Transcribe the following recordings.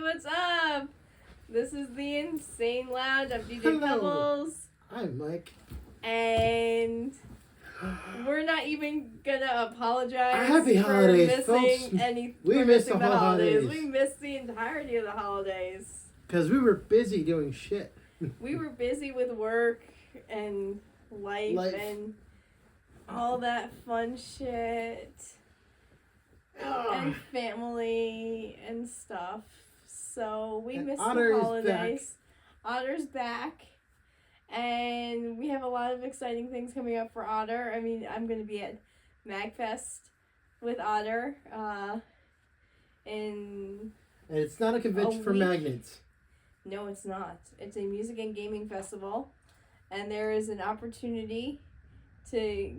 what's up? This is the Insane Lounge. I'm DJ Hello. Pebbles. I'm Mike. And we're not even gonna apologize Happy for holidays, missing folks. any. We for missed missing the holidays. We missed the entirety of the holidays. Because we were busy doing shit. We were busy with work and life. And all that fun shit. And family and stuff. So we missed the holidays. Otter's back. And we have a lot of exciting things coming up for Otter. I mean, I'm going to be at MagFest with Otter. And it's not a convention for magnets. No, it's not. It's a music and gaming festival. And there is an opportunity to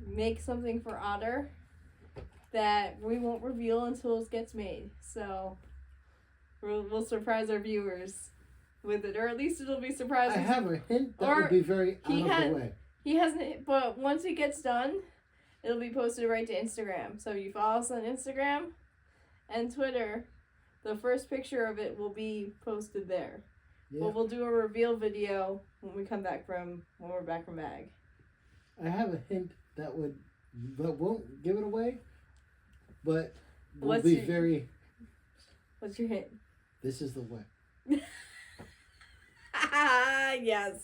make something for Otter that we won't reveal until it gets made. So we'll surprise our viewers with it, or at least it'll be surprising. I have a hint that will be very out of the way. He hasn't, but once it gets done, it'll be posted right to Instagram. So if you follow us on Instagram and Twitter, the first picture of it will be posted there. Yeah. But we'll do a reveal video when we're back from Mag. I have a hint that won't give it away, but will be very. What's your hint? This is the way. Yes.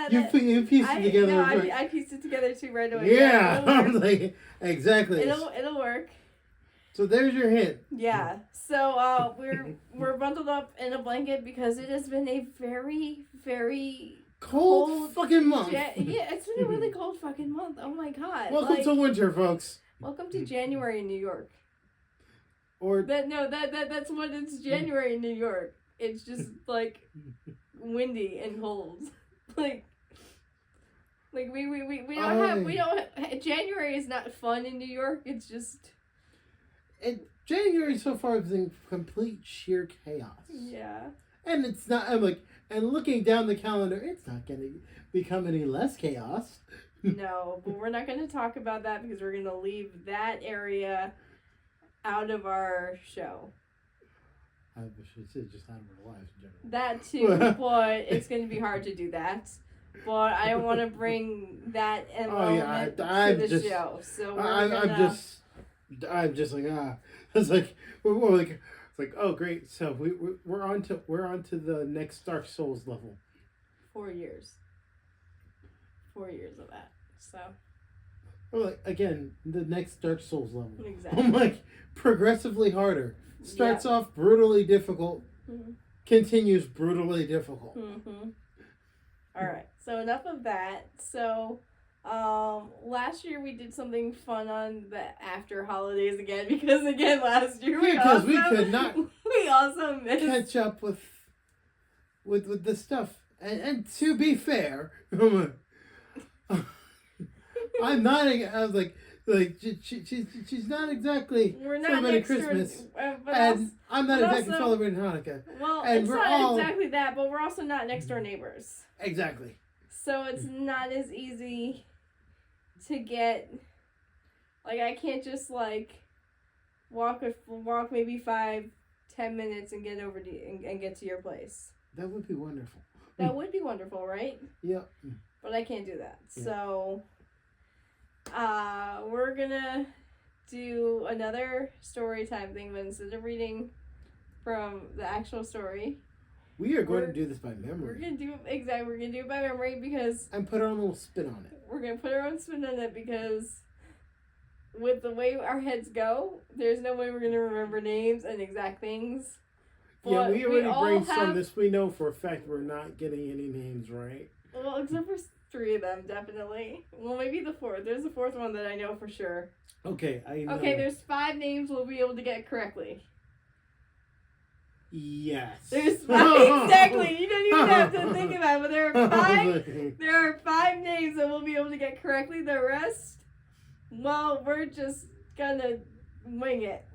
You pieced it together. No, I pieced it together too right away. Yeah, like, exactly. It'll work. So there's your hint. Yeah. So we're bundled up in a blanket because it has been a very, very cold fucking month. Yeah, it's been a really cold fucking month. Oh my god. Welcome to winter, folks. Welcome to January in New York. Or that's what it's January in New York. It's just like windy and cold. like we don't January is not fun in New York. It's just January so far has been complete sheer chaos. Yeah. And it's not. I'm like, and looking down the calendar, it's not going to become any less chaos. No, but we're not going to talk about that because we're going to leave that area out of our show. I should say just out of our lives in general. That too, but it's going to be hard to do that. But I don't want to bring that element to the show. So I'm just like It's like we're like it's like, oh great, so we're on to the next Dark Souls level. 4 years. 4 years of that. So. Well, like, again, the next Dark Souls level. Exactly. I'm like progressively harder. Starts off brutally difficult. Mm-hmm. Continues brutally difficult. Mm-hmm. All right. So enough of that. So. Last year we did something fun on the after holidays again because last year we could not we also missed catch up with the stuff and to be fair, I'm not. I was like she's not exactly celebrating Christmas, and I'm not exactly celebrating Hanukkah. Well, and it's not exactly that, but we're also not next door neighbors. Exactly. So it's not as easy to get, like, I can't just, like, walk maybe 5-10 minutes and get over and get to your place. That would be wonderful. That would be wonderful, right? Yeah. But I can't do that. Yeah. So, we're gonna do another story time thing, but instead of reading from the actual story, we are going to do this by memory. We're gonna do it by memory because and put our own little spin on it. We're gonna put our own spin on it because with the way our heads go, there's no way we're gonna remember names and exact things. But yeah, we already brainstormed this. We know for a fact we're not getting any names right. Well, except for 3 of them, definitely. Well, maybe the 4th. There's a 4th one that I know for sure. Okay, I know. Okay, there's 5 names we'll be able to get correctly. Yes. There's 5 exactly. You don't even have to think about it, but there are 5. There are 5 names that we'll be able to get correctly. The rest, well, we're just gonna wing it.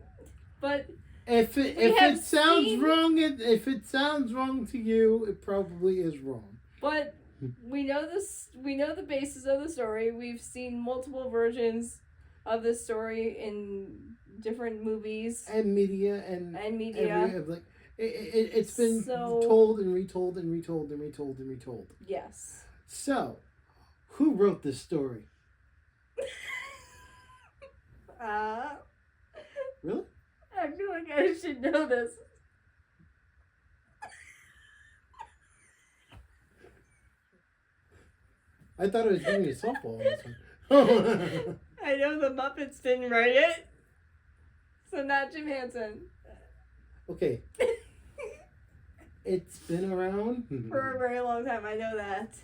But if it sounds wrong to you, it probably is wrong. But we know this. We know the basis of the story. We've seen multiple versions of the story in different movies and media like it's been told and retold and retold and retold and retold. Yes. So, who wrote this story? Really? I feel like I should know this. I thought I was giving you a softball on this one. I know the Muppets didn't write it, so not Jim Henson. Okay. It's been around for a very long time. I know that.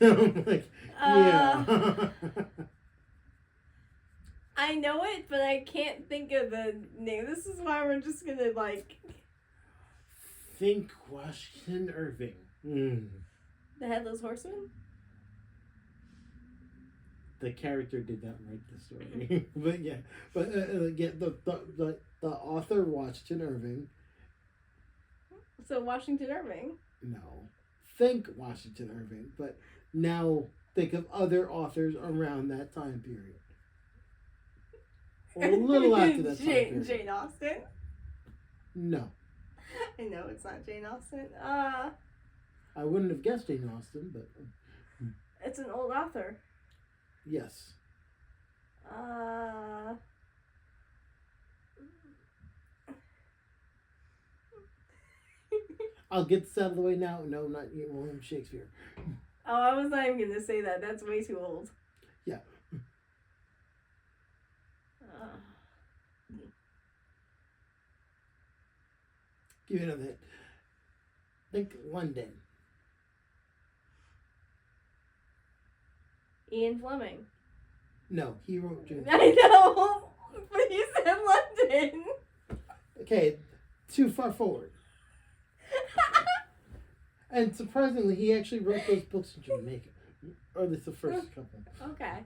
Like, yeah. I know it, but I can't think of the name. This is why we're just gonna think Washington Irving. The Headless Horseman. The character did not write the story, but yeah, the author Washington Irving. So Washington Irving. No, think Washington Irving, but now think of other authors around that time period, or a little after that time period. Jane Austen. No. I know it's not Jane Austen. I wouldn't have guessed Jane Austen, but it's an old author. Yes. I'll get this out of the way now. No, not William Shakespeare. Oh, I was not even gonna say that. That's way too old. Yeah. Give you another hint. Think London. Ian Fleming. No, he wrote Jane. I know, but you said London. Okay, too far forward. And surprisingly, he actually wrote those books in Jamaica. Or at least the first couple. Okay.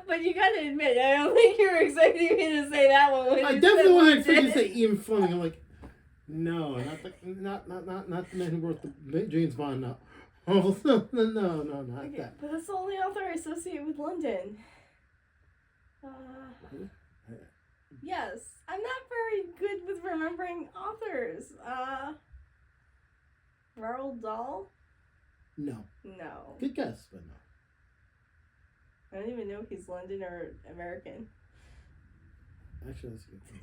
But you gotta admit, I don't think you were expecting me to say that one. When I definitely wasn't expecting to say Ian Fleming. I'm like, no, not the man who wrote the James Bond. No. Oh, no, not okay, that. But that's the only author I associate with London. Yes, I'm not very good with remembering authors. Roald Dahl? No. No. Good guess, but no. I don't even know if he's London or American. Actually, that's a good thing.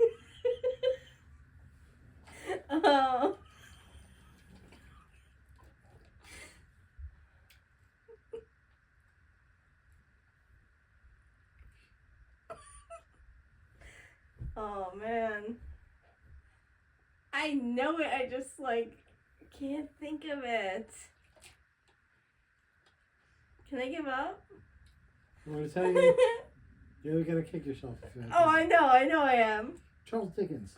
Oh man. I know it, I just can't think of it. Can I give up? I want to tell you, you're gonna kick yourself if you have Oh, I know I am. Charles Dickens.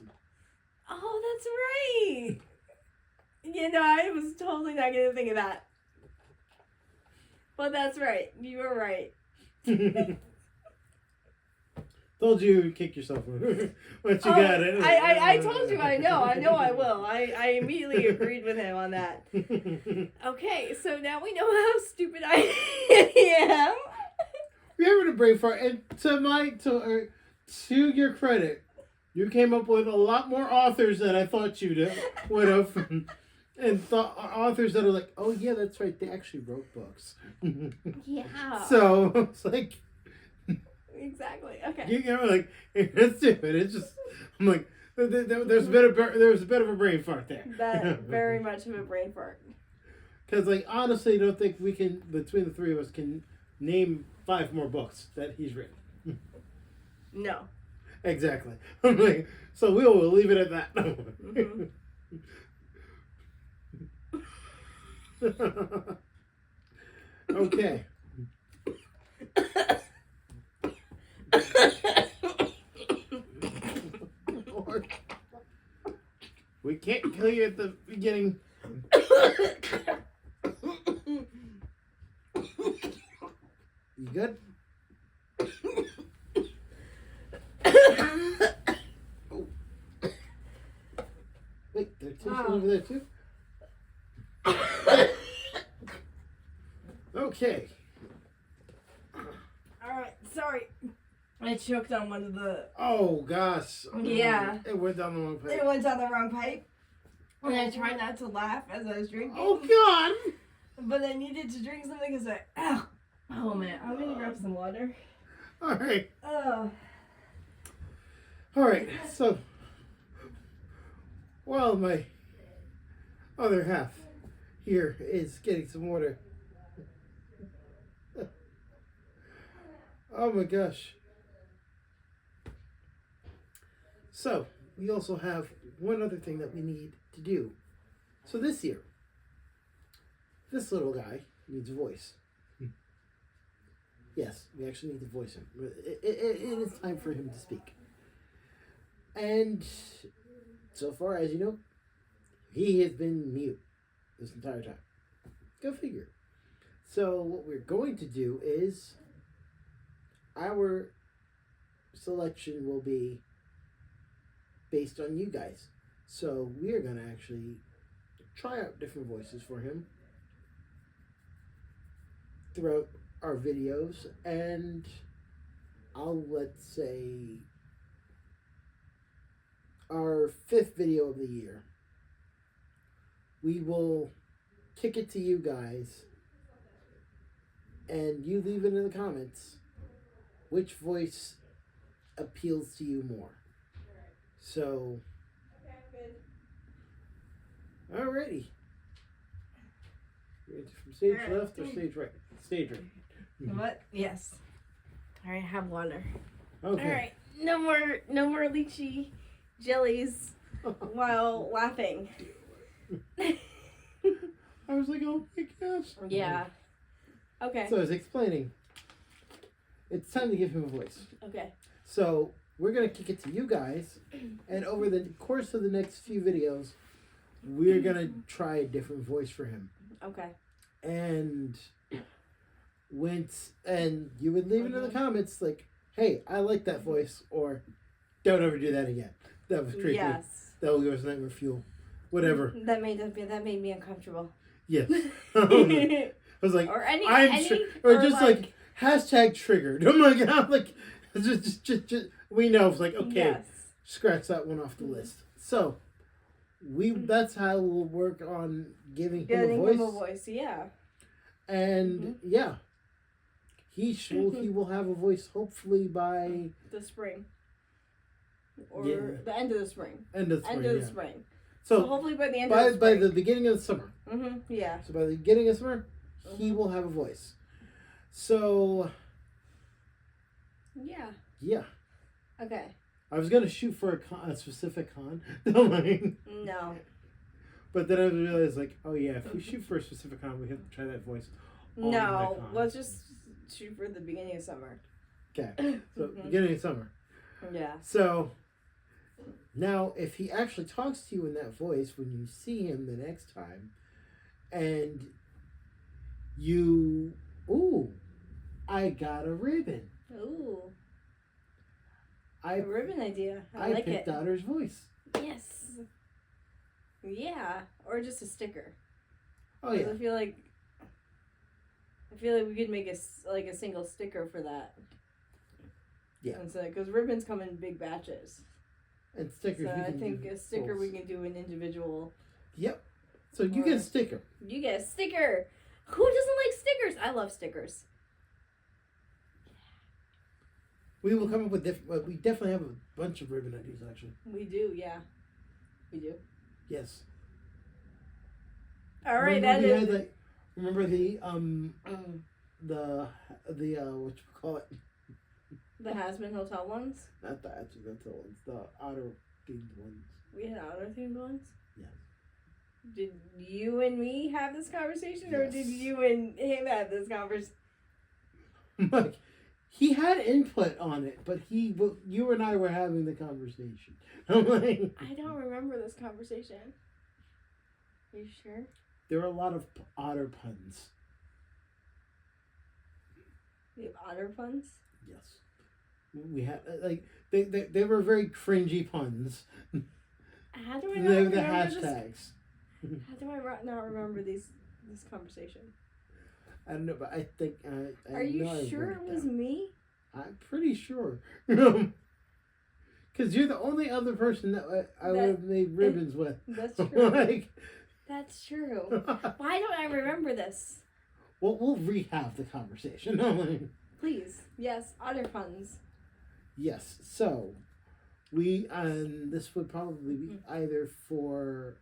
Oh, that's right. I was totally not gonna think of that. But that's right. You were right. Told you you'd kick yourself once you got it. I told you I know I will. I immediately agreed with him on that. Okay, so now we know how stupid I am. You're having a brain fart, and to your credit, you came up with a lot more authors than I thought you would have, and authors that are like, oh yeah, that's right, they actually wrote books. Yeah. So it's like. Exactly. Okay. It's stupid. It's just I'm like there's a bit of a brain fart there. That very much of a brain fart. Because honestly, I don't think we can between the three of us can name 5 more books that he's written. No. Exactly. I'm like, so we will leave it at that. Mm-hmm. Okay. We can't kill you at the beginning. You good? Oh. Wait, there's tissues over there too? Okay. Alright, sorry. I choked on one of the. Oh gosh. Yeah. It went down the wrong pipe. It went down the wrong pipe. And I tried not to laugh as I was drinking. Oh God. But I needed to drink something because oh man, I'm gonna grab some water. All right. Oh. All right. So, while my other half here is getting some water. Oh my gosh. So, we also have one other thing that we need to do. So this year, this little guy needs a voice. Yes, we actually need to voice him. It is time for him to speak. And so far, as you know, he has been mute this entire time. Go figure. So what we're going to do is our selection will be based on you guys. So we are going to actually try out different voices for him throughout our videos, and let's say our 5th video of the year, we will kick it to you guys, and you leave it in the comments which voice appeals to you more. So, alrighty. From stage left or stage right? Stage right. What? Yes. All right, have water. Okay. All right, no more lychee jellies while laughing. I was like, oh my gosh. Yeah. Okay. So I was explaining. It's time to give him a voice. Okay. So we're gonna kick it to you guys, and over the course of the next few videos, we're gonna try a different voice for him. Okay. And you would leave it in the comments like, hey, I like that voice, or don't ever do that again. That was creepy. Yes. That will give us nightmare fuel. Whatever. That made me uncomfortable. Yes. I was like, or just like hashtag triggered. Oh my god! Like, just we know. It's like, okay, yes. Scratch that one off the list. So that's how we'll work on giving him a voice. Yeah. And yeah, he will have a voice hopefully by the spring, or the end of the spring. End of the spring. So hopefully by the end of the spring. By the beginning of the summer. Yeah. So by the beginning of summer, he will have a voice. So. Yeah. Yeah. Okay. I was gonna shoot for a specific con. No. But then I realized, like, oh yeah, if we shoot for a specific con, we have to try that voice. No, let's just shoot for the beginning of summer. Okay. So beginning of summer. Yeah. So now, if he actually talks to you in that voice when you see him the next time, and you, I got a ribbon. Ooh. A ribbon idea. I like picked it. Otter's voice. Yes. Yeah, or just a sticker. Oh yeah. I feel like we could make a single sticker for that. Yeah. Because ribbons come in big batches. And stickers. So I think a sticker we can do an individual. Yep. So you get a sticker. You get a sticker. Who doesn't like stickers? I love stickers. We will come up with different. We definitely have a bunch of ribbon ideas, actually. We do, yeah. We do. Yes. All right, remember the what you call it? The Has-Been Hotel ones? Not the accidental ones. The otter themed ones. We had otter themed ones? Yes. Did you and me have this conversation, yes. Or did you and him have this conversation? Like, he had input on it, but you and I were having the conversation. I'm like, I don't remember this conversation. Are you sure? There are a lot of otter puns. We have otter puns? Yes. We had, like, they were very cringy puns. How do I not remember the hashtags. How do I not remember this conversation? I don't know, but I think... Are you sure it was me? I'm pretty sure. Because you're the only other person that I would have made ribbons with. That's true. Like, that's true. Why don't I remember this? Well, we'll rehab the conversation. Please. Yes, other funds. Yes. So, this would probably be either for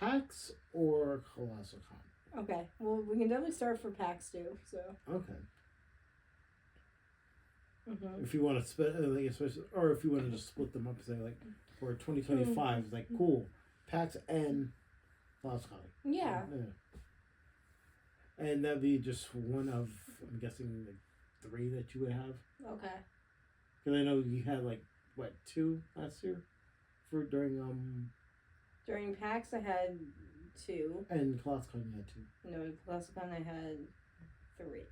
PAX or Colossal Con. Okay. Well, we can definitely start for PAX too. So. Okay. Mm-hmm. If you want to split, or if you want to just split them up, say like for 2025, it's like cool, PAX and Colossal Con. Yeah. And that'd be just one of, I'm guessing, like 3 that you would have. Okay. Because I know you had like 2 last year, during PAX I had 2. And ColossalCon you had 2. No, ColossalCon I had 3.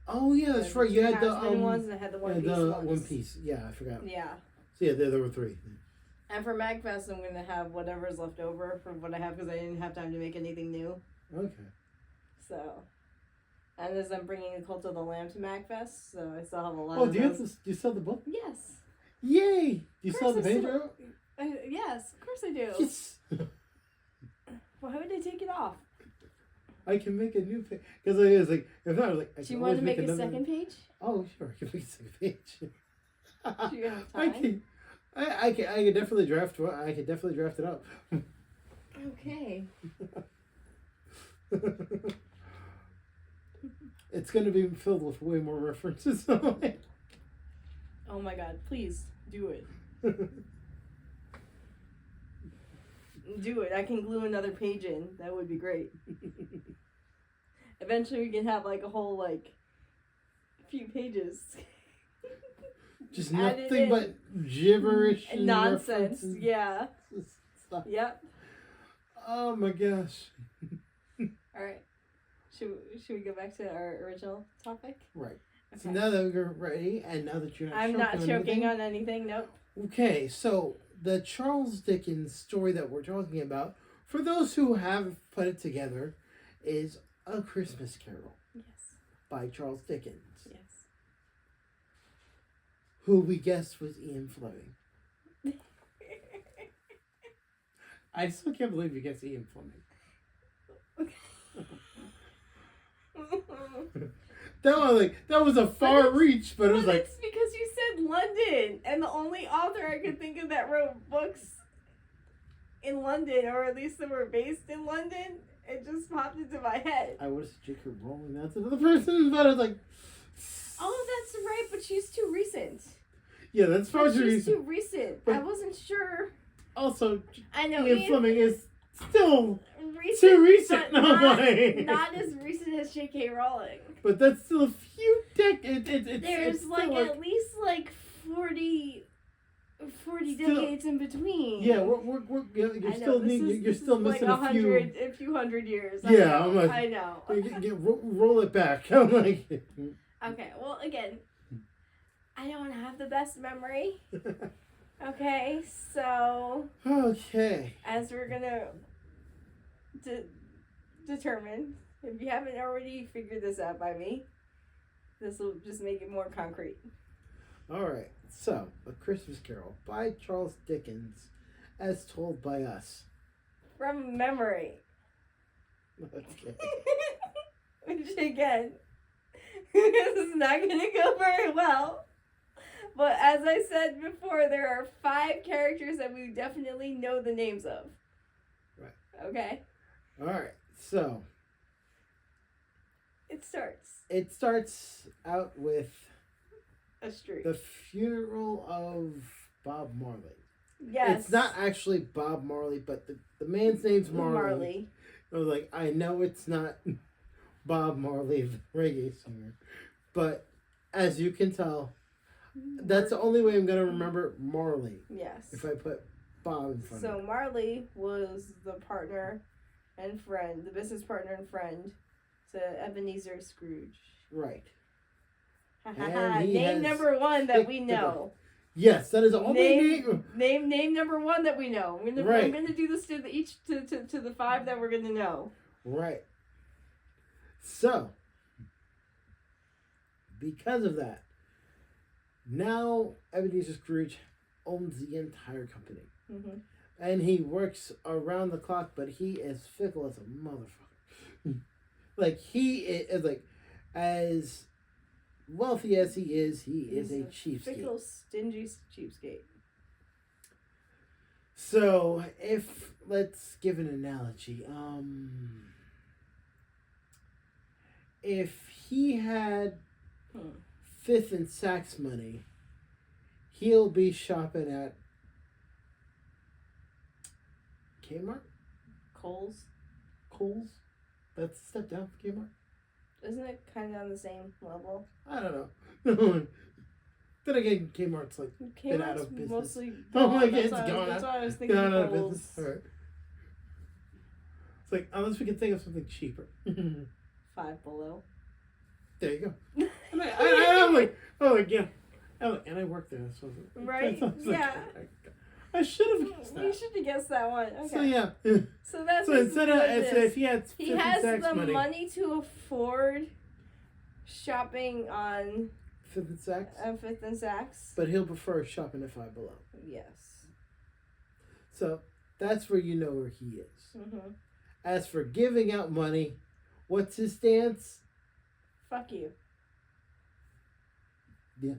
Oh yeah, that's right. You had the ones and I had the One Piece ones. One Piece. Yeah, I forgot. Yeah. So yeah, there were 3. And for MagFest, I'm gonna have whatever's left over from what I have because I didn't have time to make anything new. Okay. So, and as I'm bringing the Cult of the Lamb to MagFest, so I still have a lot. Oh, of do you still have the book? Yes. Yay! Do you still have the page out? Yes, of course I do. Yes. Why would I take it off? I can make a new page because I was like, if not, I was like, I do you want to make a second page? Oh, sure, I can make a second page. Do you have time? I can definitely draft. I can definitely draft it up. Okay. It's going to be filled with way more references. Oh my god, please do it. Do it. I can glue another page in. That would be great. Eventually we can have like a whole like few pages. Just nothing but gibberish and nonsense. References. Yeah. Stuff. Yep. Oh my gosh. Alright. Should we go back to our original topic? Right. Okay. So now that we're ready, and now that you're not I'm not choking on anything, nope. Okay, so the Charles Dickens story that we're talking about, for those who have put it together, is A Christmas Carol. Yes. By Charles Dickens. Yes. Who we guessed was Ian Fleming. I still can't believe you guessed Ian Fleming. That was a far reach, but it was like, it's because you said London, and the only author I could think of that wrote books in London, or at least that were based in London, it just popped into my head. I was J.K. Rowling. That's another person, but I was like, oh, that's right, but she's too recent. Yeah, that's far too recent. She's too recent. But I wasn't sure. Also, I know Ian Fleming is still recent, too recent. But No not as recent as J.K. Rowling. But that's still a few decades. There's at least 40 decades in between. Yeah, you're still missing a few hundred years. Yeah, I know. Roll it back. I'm like, okay. Well, again, I don't have the best memory. Okay, so okay, as we're gonna determine, if you haven't already figured this out by me, this will just make it more concrete. All right. So, A Christmas Carol by Charles Dickens, as told by us. From memory. Okay. Which, again, this is not going to go very well. But as I said before, there are 5 characters that we definitely know the names of. Right. Okay? All right. So, it starts out with a street. The funeral of Bob Marley. Yes. It's not actually Bob Marley, but the man's name's Marley. I was like, I know it's not Bob Marley, the reggae singer. But as you can tell, that's the only way I'm going to remember Marley. Yes. If I put Bob in front of it. So Marley was the partner and friend, the business partner and friend to Ebenezer Scrooge. Right. Name number 1 that we know. Yes, that is the only name number 1 that we know. I'm gonna do this to the 5 that we're gonna know. Right. So because of that, now Ebenezer Scrooge owns the entire company. Mm-hmm. And he works around the clock, but he is fickle as a motherfucker. Like, he is, like, as wealthy as he is a cheapskate. Fickle, stingy cheapskate. So, let's give an analogy. If he had Fifth and Saks money, he'll be shopping at Kmart? Kohl's? That's a step down for Kmart? Isn't it kind of on the same level? I don't know. Then again, Kmart's like been out of business. Mostly it's that's gone. That's why I was thinking Gone out of Kohl's. business. All right. It's like, unless we can think of something cheaper. Five Below. There you go. I'm like, yeah. And I work there, so right? Yeah. I should have guessed that. You should have guessed that one. Okay. So yeah. So that's so instead of if he had he has the money to afford shopping on Fifth and Saks. Fifth and Saks. But he'll prefer shopping at Five Below. Yes. So that's where you know where he is. Mm-hmm. As for giving out money, what's his stance? Fuck you. Yeah.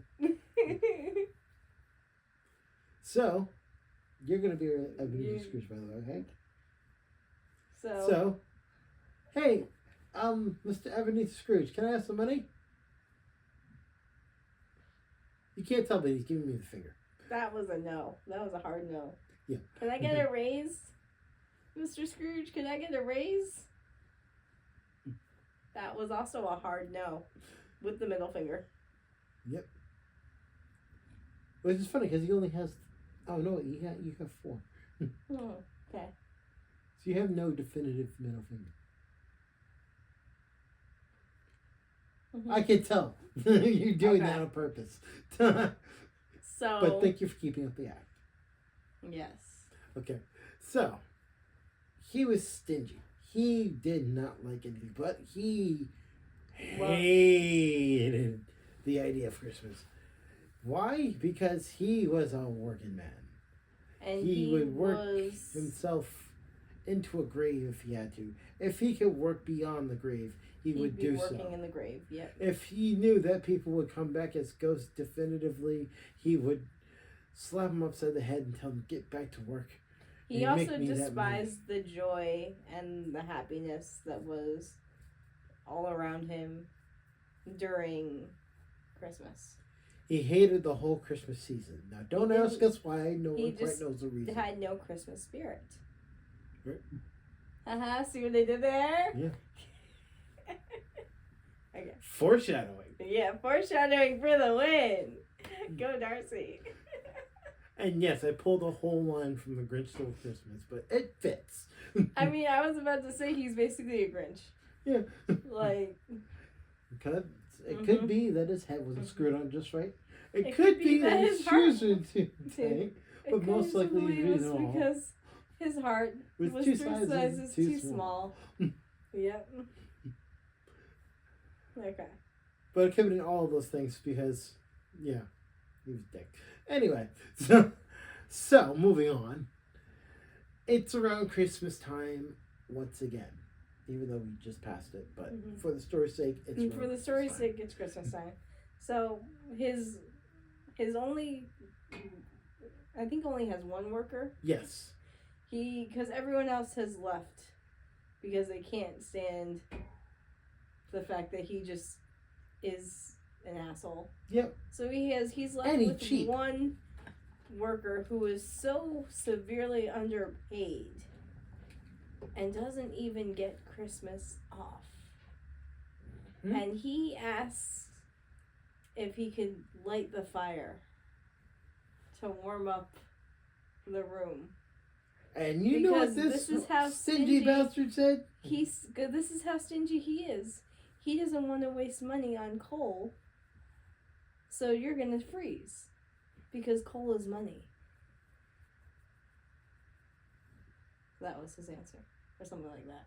So, you're going to be Ebenezer Scrooge, by the way, okay? So, hey, Mr. Ebenezer Scrooge, can I have some money? You can't tell, but he's giving me the finger. That was a no. That was a hard no. Yeah. Can I get a raise? Mr. Scrooge, can I get a raise? That was also a hard no. With the middle finger. Yep. Which is funny, because he only has... Oh, no, you have 4. Okay. So you have no definitive middle finger. Mm-hmm. I can tell. You're doing that on purpose. So... But thank you for keeping up the act. Yes. Okay. So, he was stingy. He did not like anything, but he hated the idea of Christmas. Why? Because he was a working man. And he would work himself into a grave if he had to. If he could work beyond the grave, he would do so. He'd be working in the grave, yep. If he knew that people would come back as ghosts definitively, he would slap them upside the head and tell them, get back to work. He also despised the joy and the happiness that was all around him during Christmas. He hated the whole Christmas season. Now, don't ask us why. No one quite knows the reason. He had no Christmas spirit. Right. See what they did there? Yeah. Okay. Foreshadowing. Yeah, foreshadowing for the win. Go, Darcy. And yes, I pulled a whole line from The Grinch Stole Christmas, but it fits. I mean, I was about to say he's basically a Grinch. Yeah. Like... It could be that his head wasn't screwed on just right. It could be that his shoes were too tight. But most likely it was because his heart was 3 sizes too small. Yep. Okay. But it could have been all of those things because, yeah, he was a dick. Anyway, so moving on. It's around Christmas time once again. Even though we just passed it, but for the story's sake, it's Christmas time. So his only, I think only has one worker. Yes. Because everyone else has left because they can't stand the fact that he just is an asshole. Yep. So he's left with one worker who is so severely underpaid. And doesn't even get Christmas off. Mm-hmm. And he asks if he could light the fire to warm up the room. And you know what this is how stingy bastard said? This is how stingy he is. He doesn't want to waste money on coal. So you're going to freeze. Because coal is money. That was his answer. Or something like that.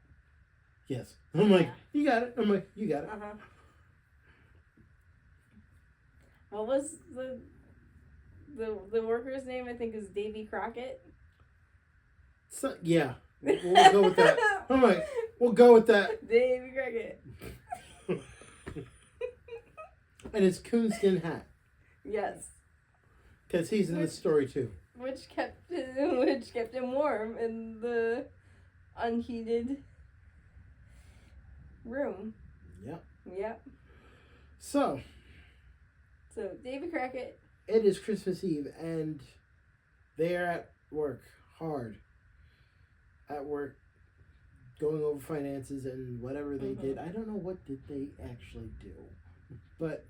Yes. I'm like, you got it. I'm like, you got it. What was the worker's name? I think is Davy Crockett. So, yeah, we'll go with that. All right, we'll go with that. Davy Crockett. And his coonskin hat. Yes. Because he's in the story too. Which kept him warm in the unheated room. Yep. Yep. So Davy Crockett. It is Christmas Eve, and they are at work, hard. At work, going over finances and whatever they did. I don't know what did they actually do, but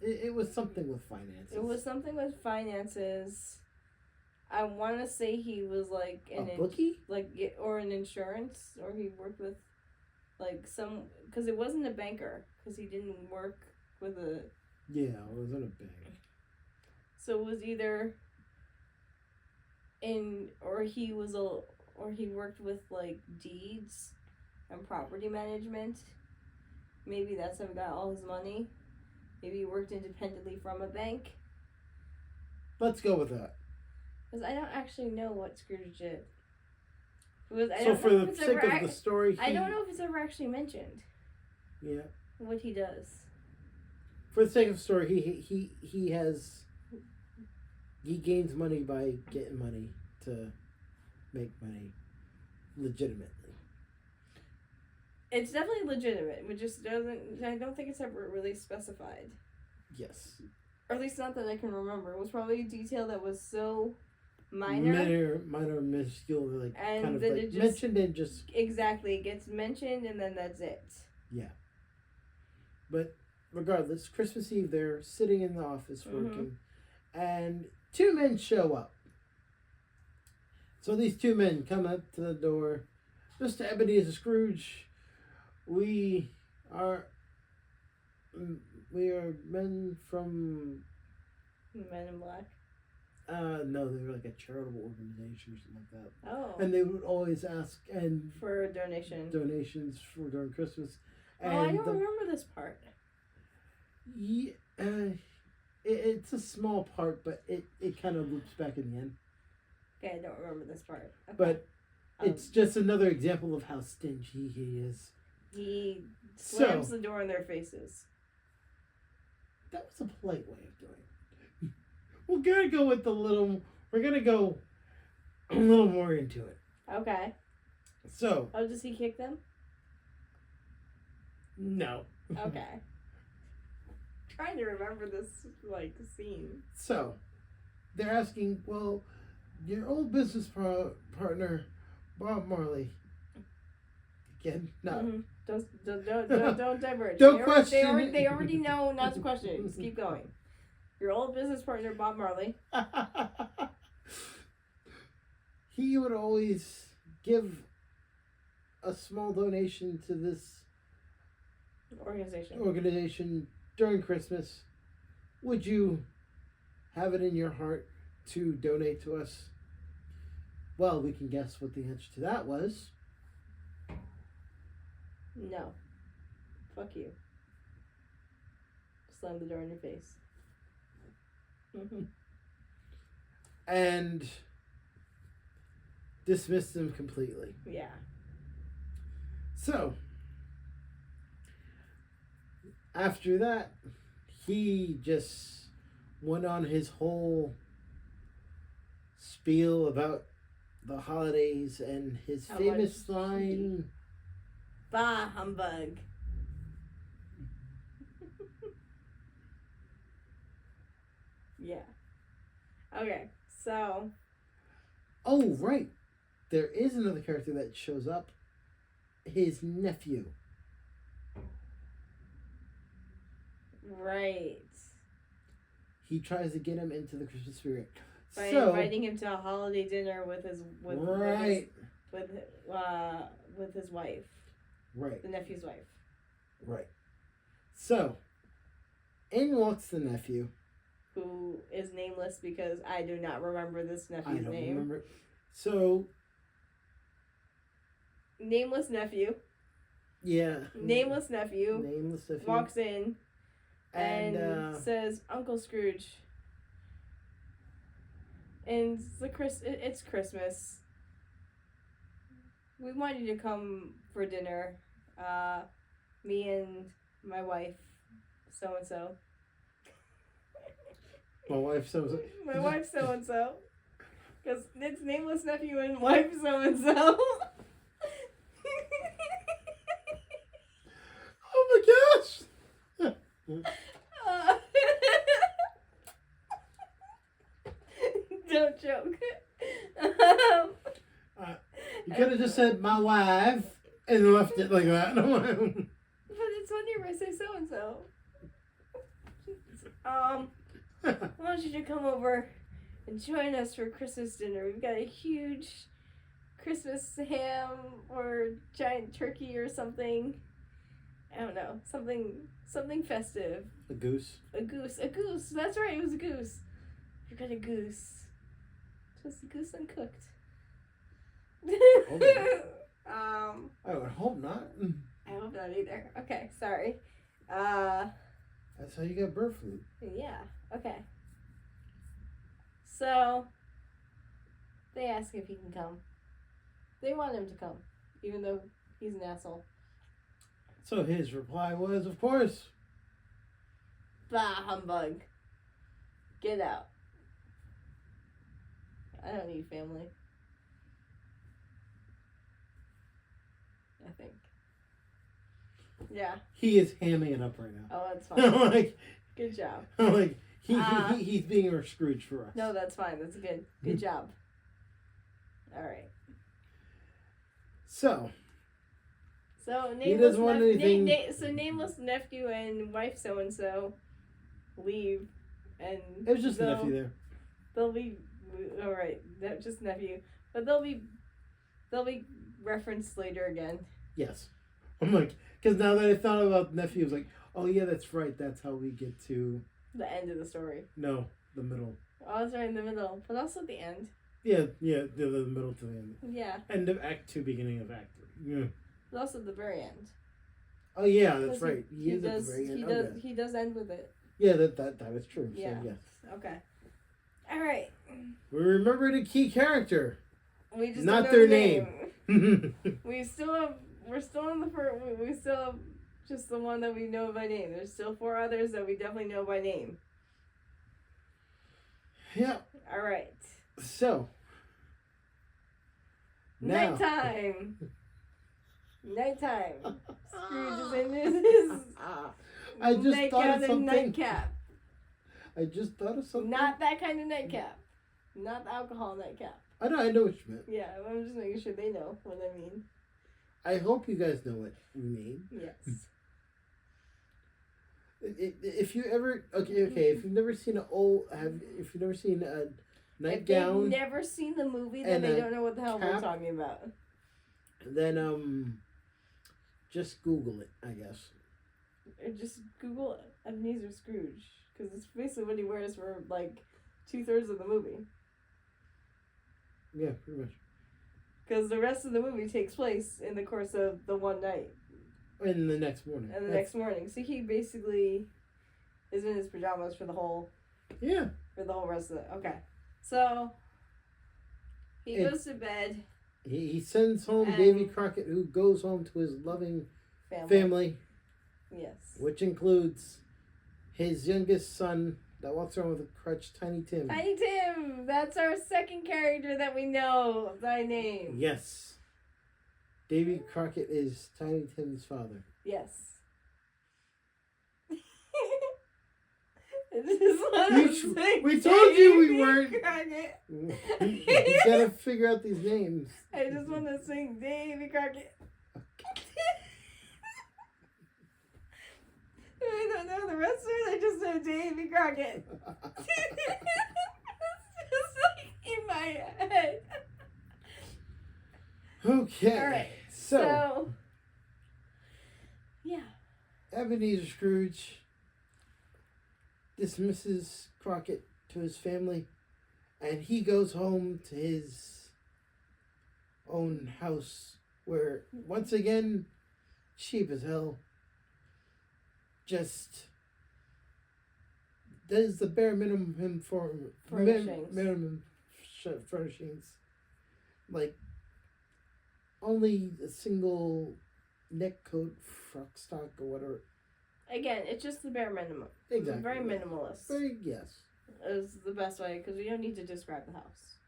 it was something with finances. It was something with finances. I want to say he was like a bookie, or an insurance, or he worked with like some, because it wasn't a banker, because he didn't work with a. Yeah, it wasn't a bank. So it was either or he worked with like deeds and property management. Maybe that's how he got all his money. Maybe he worked independently from a bank. Let's go with that. Because I don't actually know what Scrooge did. So for the sake of the story, I don't know if it's ever actually mentioned. Yeah. What he does. For the sake of the story, he gains money by getting money to make money legitimately. It's definitely legitimate. It just doesn't. I don't think it's ever really specified. Yes. Or at least not that I can remember. It was probably a detail that was so minor, minuscule, like and kind of then like it just, mentioned and just exactly, it gets mentioned and then that's it. Yeah. But regardless, Christmas Eve, they're sitting in the office working, and two men show up. So these two men come up to the door. Mr. Ebenezer Scrooge, we are men from Men in Black. No, they were like a charitable organization or something like that. Oh. And they would always ask for a donation. Donations for during Christmas. And I don't remember this part. Yeah, it's a small part, but it kind of loops back in the end. Okay, I don't remember this part. Okay. But it's just another example of how stingy he is. He slams the door in their faces. That was a polite way of doing it. We're gonna go a little more into it. Okay. So. Oh, does he kick them? No. Okay. Trying to remember this scene. So, they're asking, well, your old business partner, Bob Marley. Again, no. Mm-hmm. Don't diverge. Don't question. They already know not to question. Just keep going. Your old business partner, Bob Marley. He would always give a small donation to this organization during Christmas. Would you have it in your heart to donate to us? Well, we can guess what the answer to that was. No. Fuck you. Slam the door in your face. Mm-hmm. And dismissed them completely. Yeah. So, after that, he just went on his whole spiel about the holidays and his famous line, "Bah, humbug." Yeah. Okay, so. Oh, right. There is another character that shows up. His nephew. Right. He tries to get him into the Christmas spirit. By inviting him to a holiday dinner with his with his wife. Right. The nephew's wife. Right. So, in walks the nephew. Who is nameless because I do not remember this nephew's name. Remember. So. Nameless nephew. Yeah. Nameless nephew. Nameless nephew. Walks in And says, Uncle Scrooge. And it's Christmas. We want you to come for dinner. Me and my wife, so and so. My wife so. My wife so and so. Because it's nameless nephew and wife so and so. Oh my gosh! Don't joke. You could have just said my wife and left it like that. But it's funnier if I say so and so. I want you to come over and join us for Christmas dinner. We've got a huge Christmas ham or giant turkey or something. I don't know. Something festive. A goose. A goose. That's right, it was a goose. We've got a goose. Just a goose uncooked. Okay. I would hope not. I hope not either. Okay, sorry. That's how you get bird flu. Yeah, okay. So, they ask if he can come. They want him to come, even though he's an asshole. So his reply was, of course. Bah, humbug. Get out. I don't need family. I think. Yeah. He is hamming it up right now. Oh, that's fine. Like, good job. Like he's being a Scrooge for us. No, that's fine. That's good. Good job. All right. So nameless he doesn't want anything. So nameless nephew and wife so and so leave, and it was just a nephew there. They'll be all right. Just nephew, but they'll be referenced later again. Yes, I'm like, because now that I thought about nephew, I was like, oh yeah, that's right. That's how we get to the end of the story. No, the middle. Oh, it's right in the middle, but also the end. Yeah, the middle to the end. Yeah. End of Act 2, beginning of Act 3. Yeah. But also the very end. Oh yeah, that's right. He is does, at the very end. He does end with it. Yeah, that is true. Yeah. So, yes. Okay. All right. We remembered a key character. We just not don't their know name. We're still on the first. We still have just the one that we know by name. There's still 4 others that we definitely know by name. Yeah. All right. So. Now. Nighttime. Scrooge is in his I just thought of something. Nightcap. I just thought of something. Not that kind of nightcap. Not the alcohol nightcap. I know what you meant. Yeah, I'm just making sure they know what I mean. I hope you guys know what we mean. Yes. If you ever if you've never seen a nightgown, if they've never seen the movie, then they don't know what the hell we're talking about. Then just Google it, I guess. Or just Google Ebenezer Scrooge, because it's basically what he wears for like 2/3 of the movie. Yeah, pretty much. Because the rest of the movie takes place in the course of the one night. And the next morning. Next morning. So he basically is in his pajamas for the whole... Yeah. For the whole rest of it. Okay. So, he goes to bed. He sends home Davy Crockett, who goes home to his loving family. Yes. Which includes his youngest son that walks around with a crutch, Tiny Tim. Tiny Tim! That's our second character that we know by name. Yes. Davy Crockett is Tiny Tim's father. Yes. We told you we weren't. You gotta figure out these names. I just want to sing Davy Crockett. I don't know the rest of it. I just know Davy Crockett. It's just like in my head. Okay. All right. So yeah. Ebenezer Scrooge dismisses Crockett to his family, and he goes home to his own house, where once again, cheap as hell, just that is the bare minimum for minimum furnishings. Like only a single neck coat, frock stock, or whatever. Again, it's just the bare minimum. Exactly. Very minimalist. Yes. Is the best way, because we don't need to describe the house.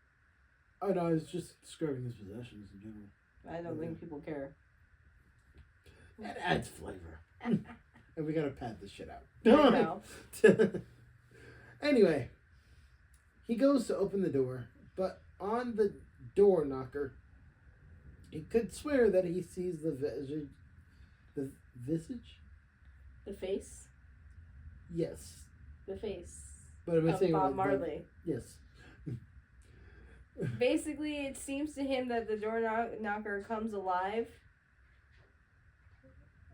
Oh no, I was just describing his possessions in general. I don't think people care. It adds flavor. And we gotta pad this shit out. I know. Anyway, he goes to open the door, but on the door knocker, he could swear that he sees the visage. The visage? The face? Yes. The face. But am I saying Bob Marley. Yes. Basically, it seems to him that the door knocker comes alive.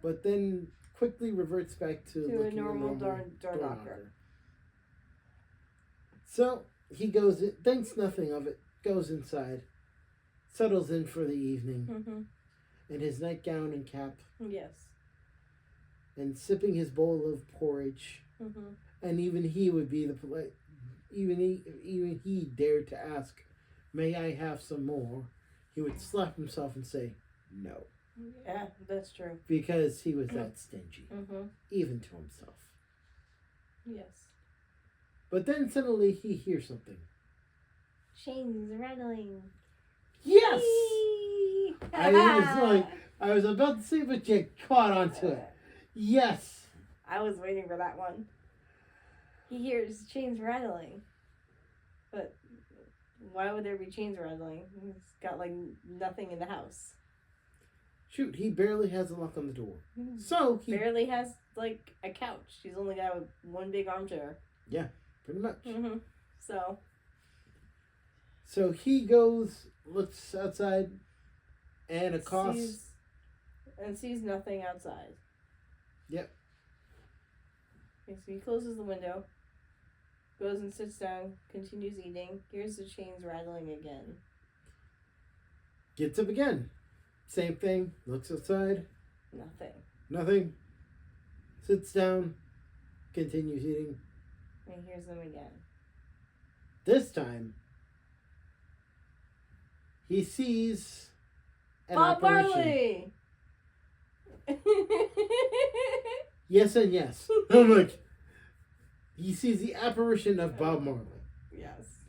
But then quickly reverts back to a normal door knocker. So he goes in, thinks nothing of it, goes inside, settles in for the evening in his nightgown and cap. Yes. And sipping his bowl of porridge. And even he would be the polite. Even he dared to ask, "May I have some more?" He would slap himself and say, "No." Yeah, that's true. Because he was that stingy, even to himself. Yes. But then suddenly he hears something. Chains rattling. Yes! I was about to say, but you caught onto it. Yes! I was waiting for that one. He hears chains rattling. But why would there be chains rattling? He's got, like, nothing in the house. Shoot, he barely has a lock on the door. So he barely has, like, a couch. He's only got one big armchair. Yeah, pretty much. So he goes, looks outside, and accosts... sees nothing outside. Yep. Okay, so he closes the window, goes and sits down, continues eating, hears the chains rattling again. Gets up again. Same thing, looks outside. Nothing. Sits down, continues eating. And hears them again. This time, he sees an Bob Marley! Yes and yes. I'm like, he sees the apparition of Bob Marley. Yes.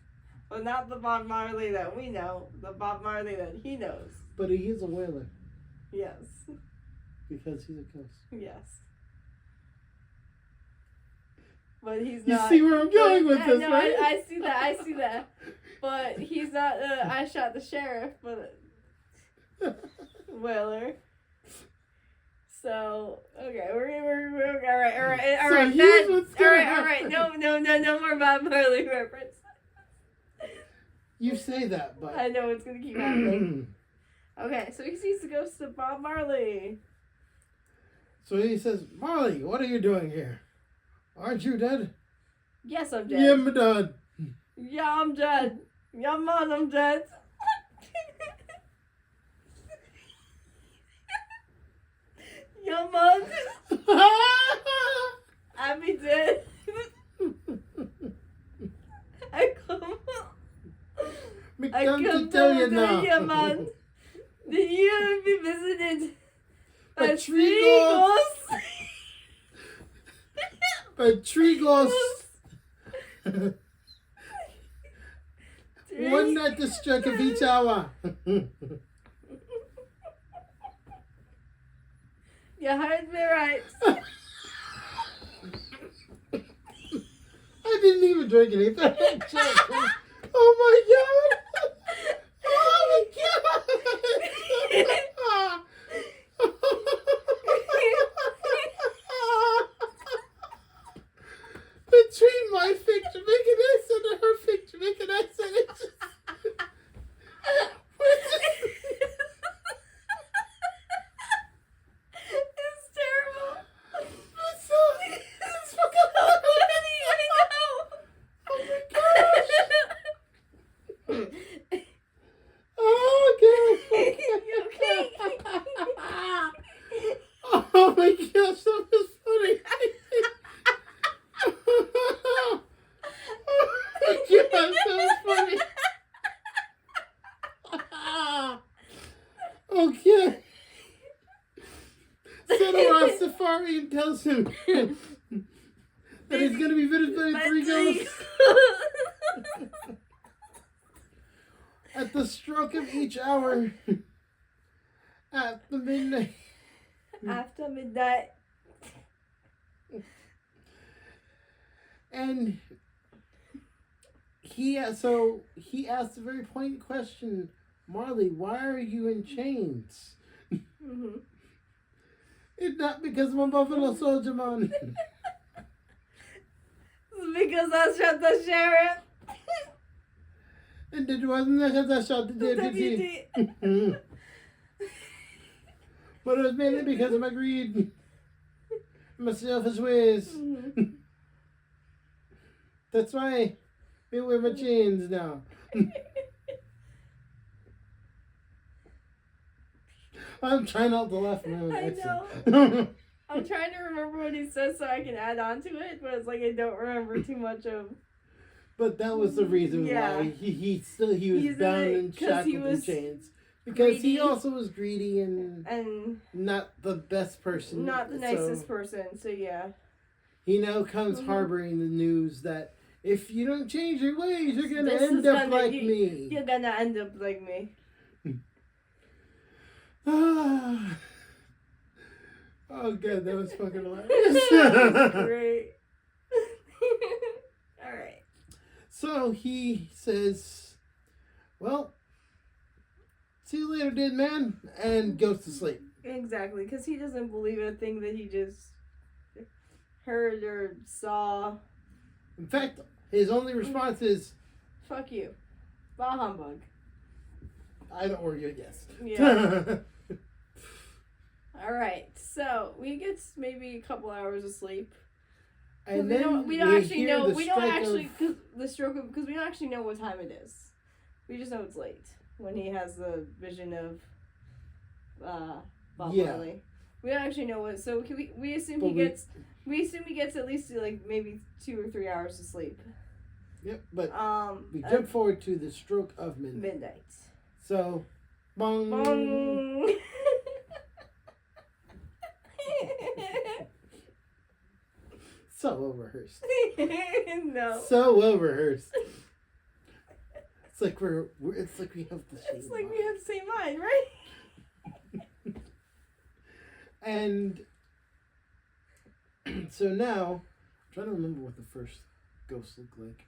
But not the Bob Marley that we know, the Bob Marley that he knows. But he is a whaler. Yes. Because he's a ghost. Yes. But he's you not... You see where I'm going with this, no, right? I see that. But he's not I shot the sheriff, but... Whaler. So, okay, we're all right. No more Bob Marley reference. You say that, but... I know it's going to keep happening. Okay, so he sees the ghost of Bob Marley. So he says, "Marley, what are you doing here? Aren't you dead?" Yes, I'm dead. Yeah, I'm dead. Yeah, I'm dead. Yeah, man, I'm dead. Yeah, man. I be dead. I come to tell you now. Yeah, man. That you will be visited by tree ghosts. By tree ghosts. One at the stroke of each hour. You heard me right. I didn't even drink anything. Oh my god! Oh my god! Between my fig Jamaican accent and her fig Jamaican accent, it's just... It's terrible. It's fucking funny. I know. Oh my gosh. Oh, yeah. Sent him on safari and tells him that he's going to be visited by 3 ghosts. At the stroke of each hour. At the midnight. After midnight. And he asked a very poignant question. Marley, why are you in chains? Mm-hmm. It's not because I'm a Buffalo Soldier, man. It's because I shot the sheriff. And it wasn't because I shot the deputy. But it was mainly because of my greed. My selfish ways. Mm-hmm. That's why I wear my chains now. I'm trying not to laugh at my accent. know. I'm trying to remember what he says so I can add on to it, but it's like I don't remember too much of. But that was the reason why he was bound and shackled in chains. Because greedy. he also was greedy and not the best person. Not the nicest person, so yeah. He now comes harboring the news that if you don't change your ways, you're going to end up like me. You're going to end up like me. Oh, God, that was fucking hilarious. That was great. All right. So he says, well, see you later, dead man, and goes to sleep. Exactly, because he doesn't believe a thing that he just heard or saw. In fact, his only response is, fuck you. Bah humbug. I don't worry, I guess. Yeah. All right, so we get maybe a couple hours of sleep. And we then don't we actually hear know. the We don't strike actually of- because we don't actually know what time it is. We just know it's late when he has the vision of Bob Marley. We don't actually know what. So can we assume we assume he gets at least like maybe 2 or 3 hours of sleep. Yep, but we jump forward to the stroke of midnight. So, bong. Bong. So well rehearsed. No. So well rehearsed. It's like we have the same. It's like we have the same mind, right? And so now, I'm trying to remember what the first ghost looked like.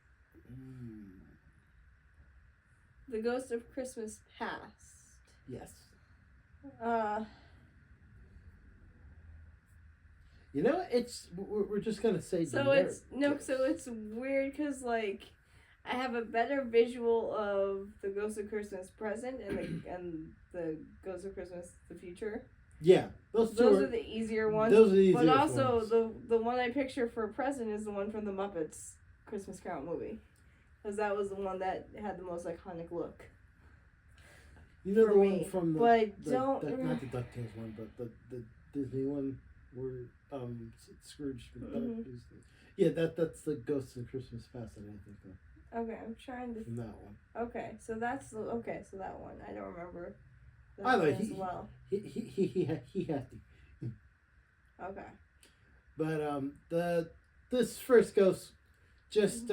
The Ghost of Christmas Past. Yes. You know, we're just gonna say. So it's weird because like I have a better visual of the Ghost of Christmas Present and the Ghost of Christmas the Future. Yeah, those are the easier ones. Those are the easier ones. But also ones. the one I picture for Present is the one from the Muppets Christmas Carol movie, because that was the one that had the most iconic look. You know the one from but I not the DuckTales one, but the Disney one where Scrooge. Mm-hmm. Yeah, that's the Ghost of Christmas Past that I think of. Okay, I'm trying to. From that one. Okay, so that's so that one I don't remember. By the way, he had to. Okay. But this first ghost just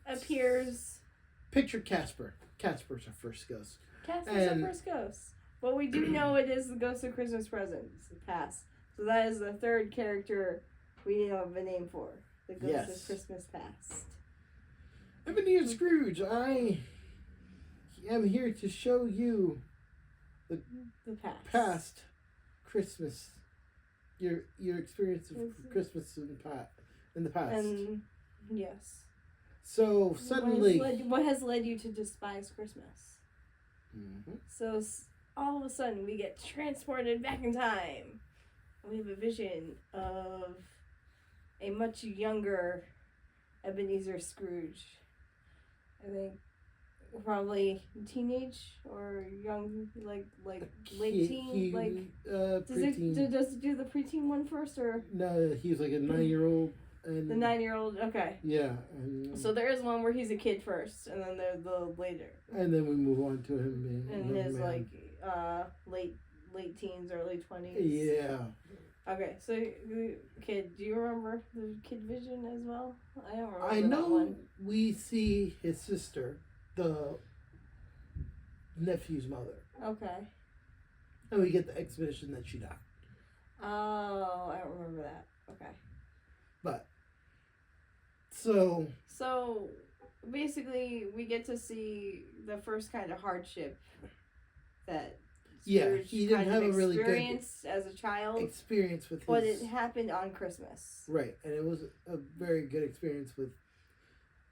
appears. Picture Casper. Casper's our first ghost. Casper's our first ghost. But we do know it is the Ghost of Christmas Past. So that is the third character we have a name for. The Ghost of Christmas Past. Ebenezer Scrooge, I am here to show you the past Christmas. Your experience of Christmas in the past. And yes. So suddenly, what has led you to despise Christmas? Mm-hmm. So all of a sudden we get transported back in time. We have a vision of a much younger Ebenezer Scrooge. I think probably teenage or young, like late teen. Does it do the preteen one first or? No, he's like a 9-year-old. And the 9-year-old, okay. Yeah. So there is one where he's a kid first, and then there's the later. And then we move on to him being and his man. late teens, early 20s. Yeah. Okay, so kid, do you remember the Kid Vision as well? I don't remember I know that one. we see his sister, the nephew's mother. Okay. And we get the expedition that she died. Oh, I don't remember that. Okay. But, so basically, we get to see the first kind of hardship that Scrooge he didn't have a really good experience as a child. Experience with his... But it happened on Christmas. Right, and it was a very good experience with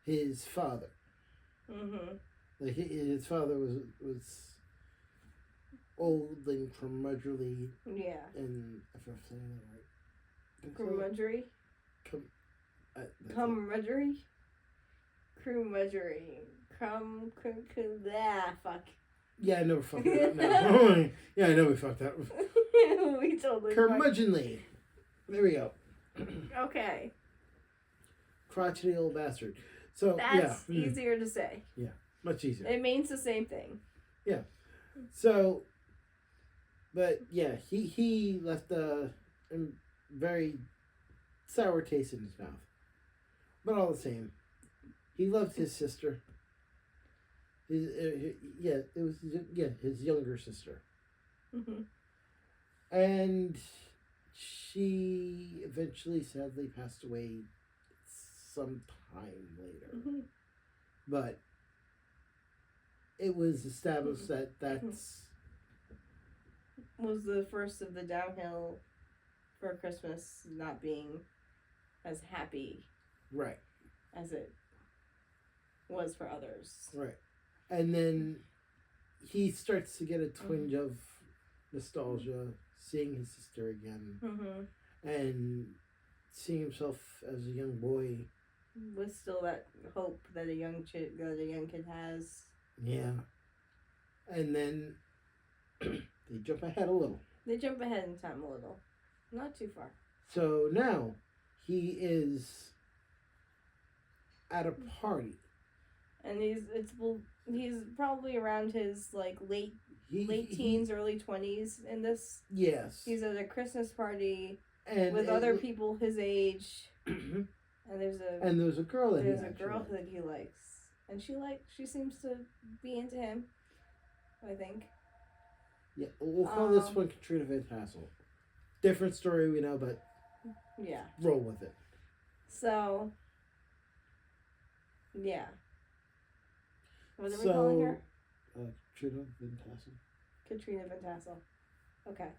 his father. Mm-hmm. Like, his father was old and curmudgeonly. Yeah. And, if I'm saying that right. Curmudgeonly? Curmudgeonly? Curmudgeonly. Fuck. Yeah, I know we fucked that up now. Yeah, I know we fucked that. We totally Curmudgeonly. There we go. Okay. Crotchety old bastard. So, that's easier to say. Yeah, much easier. It means the same thing. Yeah. So, but yeah, he left a very sour taste in his mouth. But all the same, he loved his sister. His younger sister. Mm-hmm. And she eventually, sadly, passed away some time later. Mm-hmm. But it was established that that's... was the first of the downhill for Christmas not being as happy. Right. As it was for others. Right. And then he starts to get a twinge of nostalgia, seeing his sister again. Mm-hmm. And seeing himself as a young boy. With still that hope that a young kid has. Yeah. And then they jump ahead a little. They jump ahead in time a little. Not too far. So now he is at a party. And he's probably around his like late teens, early 20s in this. Yes. He's at a Christmas party with other people his age. And there's a girl that he likes. And she seems to be into him, I think. Yeah, we'll call this one Katrina Van Tassel. Different story, we know, but yeah, roll with it. So, yeah. What are we calling her? Katrina Van Tassel. Katrina Van Tassel. Okay.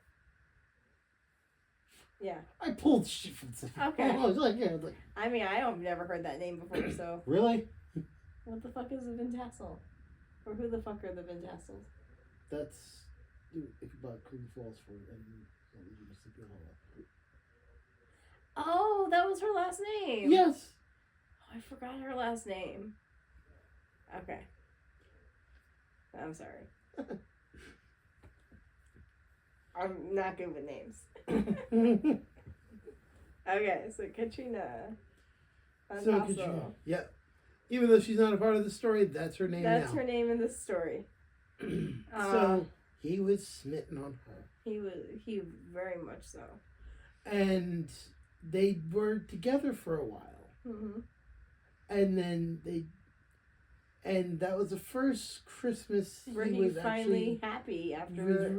Yeah. I pulled shit from something. Okay. I mean, I've never heard that name before, so. Really? What the fuck is a Van Tassel? Or who the fuck are the Van Tassels? That's Ichabod Crane Falls for and Mississippi Hollow. Oh, that was her last name. Yes. Oh, I forgot her last name. Okay. I'm sorry. I'm not good with names. Okay, so Katrina. Katrina. Yeah. Even though she's not a part of the story, that's her name That's her name in the story. So he was smitten on her. He very much so. And they were together for a while. Mm-hmm. And then and that was the first Christmas where he was finally happy after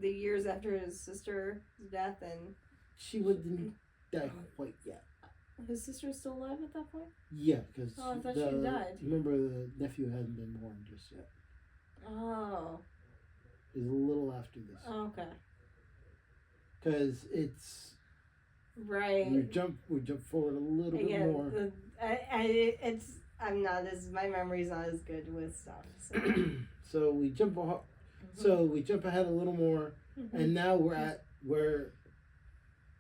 the years after his sister's death, and she wouldn't die quite yet. His sister's still alive at that point? Yeah, because I thought she died. Remember, the nephew hadn't been born just yet. Oh. It's a little after this. Oh, okay. Because it's right. We jump forward a little bit more. My memory's not as good with stuff. So, so we jump ahead a little more, and now we're at where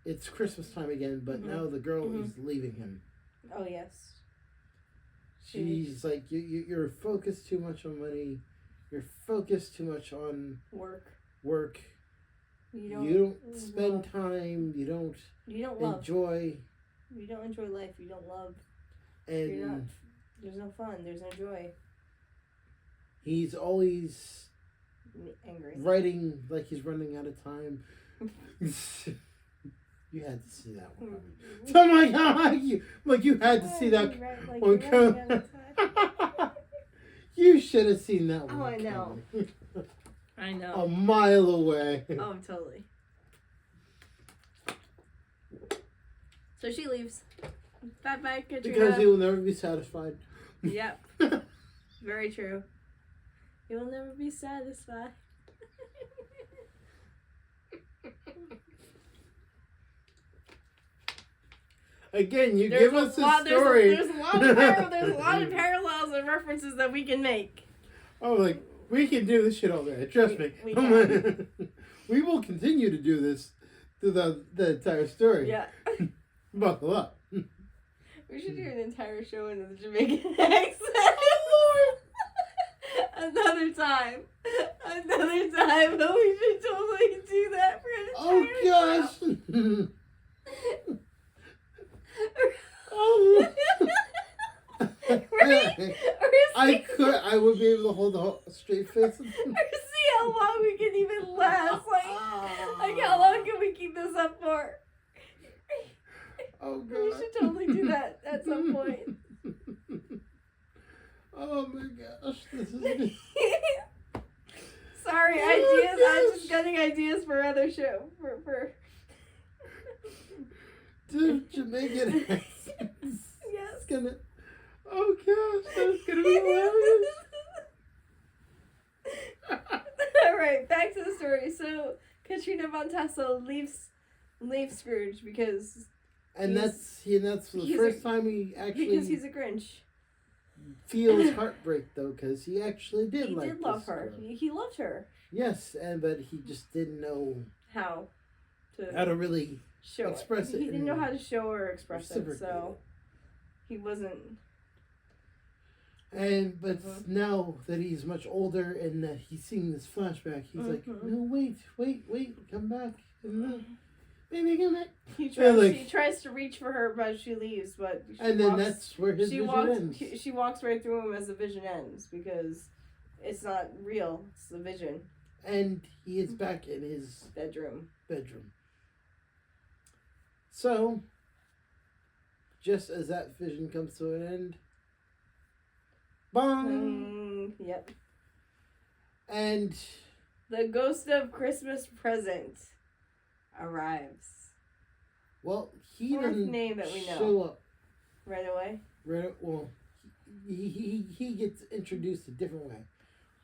it's Christmas time again, but now the girl is leaving him. Oh yes. She's like, you're focused too much on money. You're focused too much on work. You don't spend time. You don't enjoy. You don't enjoy life. You don't love. And there's no fun. There's no joy. He's always angry. writing like he's running out of time. You had to see that one. Oh my god! You had to see that one coming. You should have seen that one. Oh, I know. I know. A mile away. Oh, totally. So she leaves. Bye, Katrina. Because he will never be satisfied. Yep. Very true. He will never be satisfied. Again, you give us a story. There's a lot of parallels and references that we can make. Oh, like, we can do this shit all day. Trust me. We can. We will continue to do this through the entire story. Yeah. Buckle up. We should do an entire show in the Jamaican accent. Another time. But we should totally do that for an entire show. Oh Right? I would be able to hold a straight face. Or see how long we can even last. Like how long can we keep this up for? Oh god. We should totally do that at some point. Oh my gosh, this is good. Sorry, ideas. I'm just getting ideas for other show. For Dude, Jamaican accents. Yes. It's gonna. Oh gosh, that's gonna be hilarious. All right, back to the story. So Katrina Von Tassel leaves Scrooge because. And that's the first time he actually. Because he's a Grinch. Feels heartbreak though, because he actually did He like did love this her. girl. He loved her. Yes, but he just didn't know How to really show express it. He didn't know how to show or express it, reciprocate so he wasn't. But now that he's much older and that he's seeing this flashback, he's like, no, wait, come back. Baby, come back. He tries to reach for her, but she leaves. But then that's where his vision ends. She walks right through him as the vision ends because it's not real. It's the vision. And he is back in his bedroom. So, just as that vision comes to an end, bong! Yep. And the ghost of Christmas Present arrives. Well, he Fourth doesn't name that we know. show up right away. Well, he gets introduced a different way.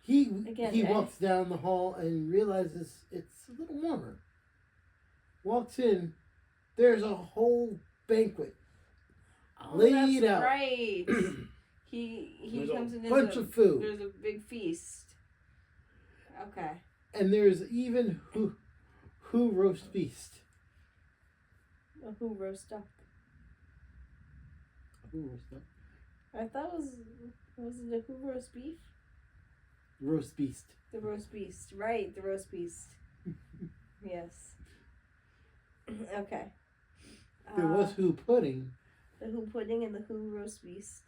He walks down the hall and realizes it's a little warmer. Walks in, there's a whole banquet laid out. Right. he comes in. Bunch of food. There's a big feast. Okay. And there's even who roast feast. A who roast duck. Who roast duck? I thought was it a who roast beef? Roast beast. The roast beast, right? The roast beast. Yes. Okay. There was who pudding. The who pudding and the who roast beast.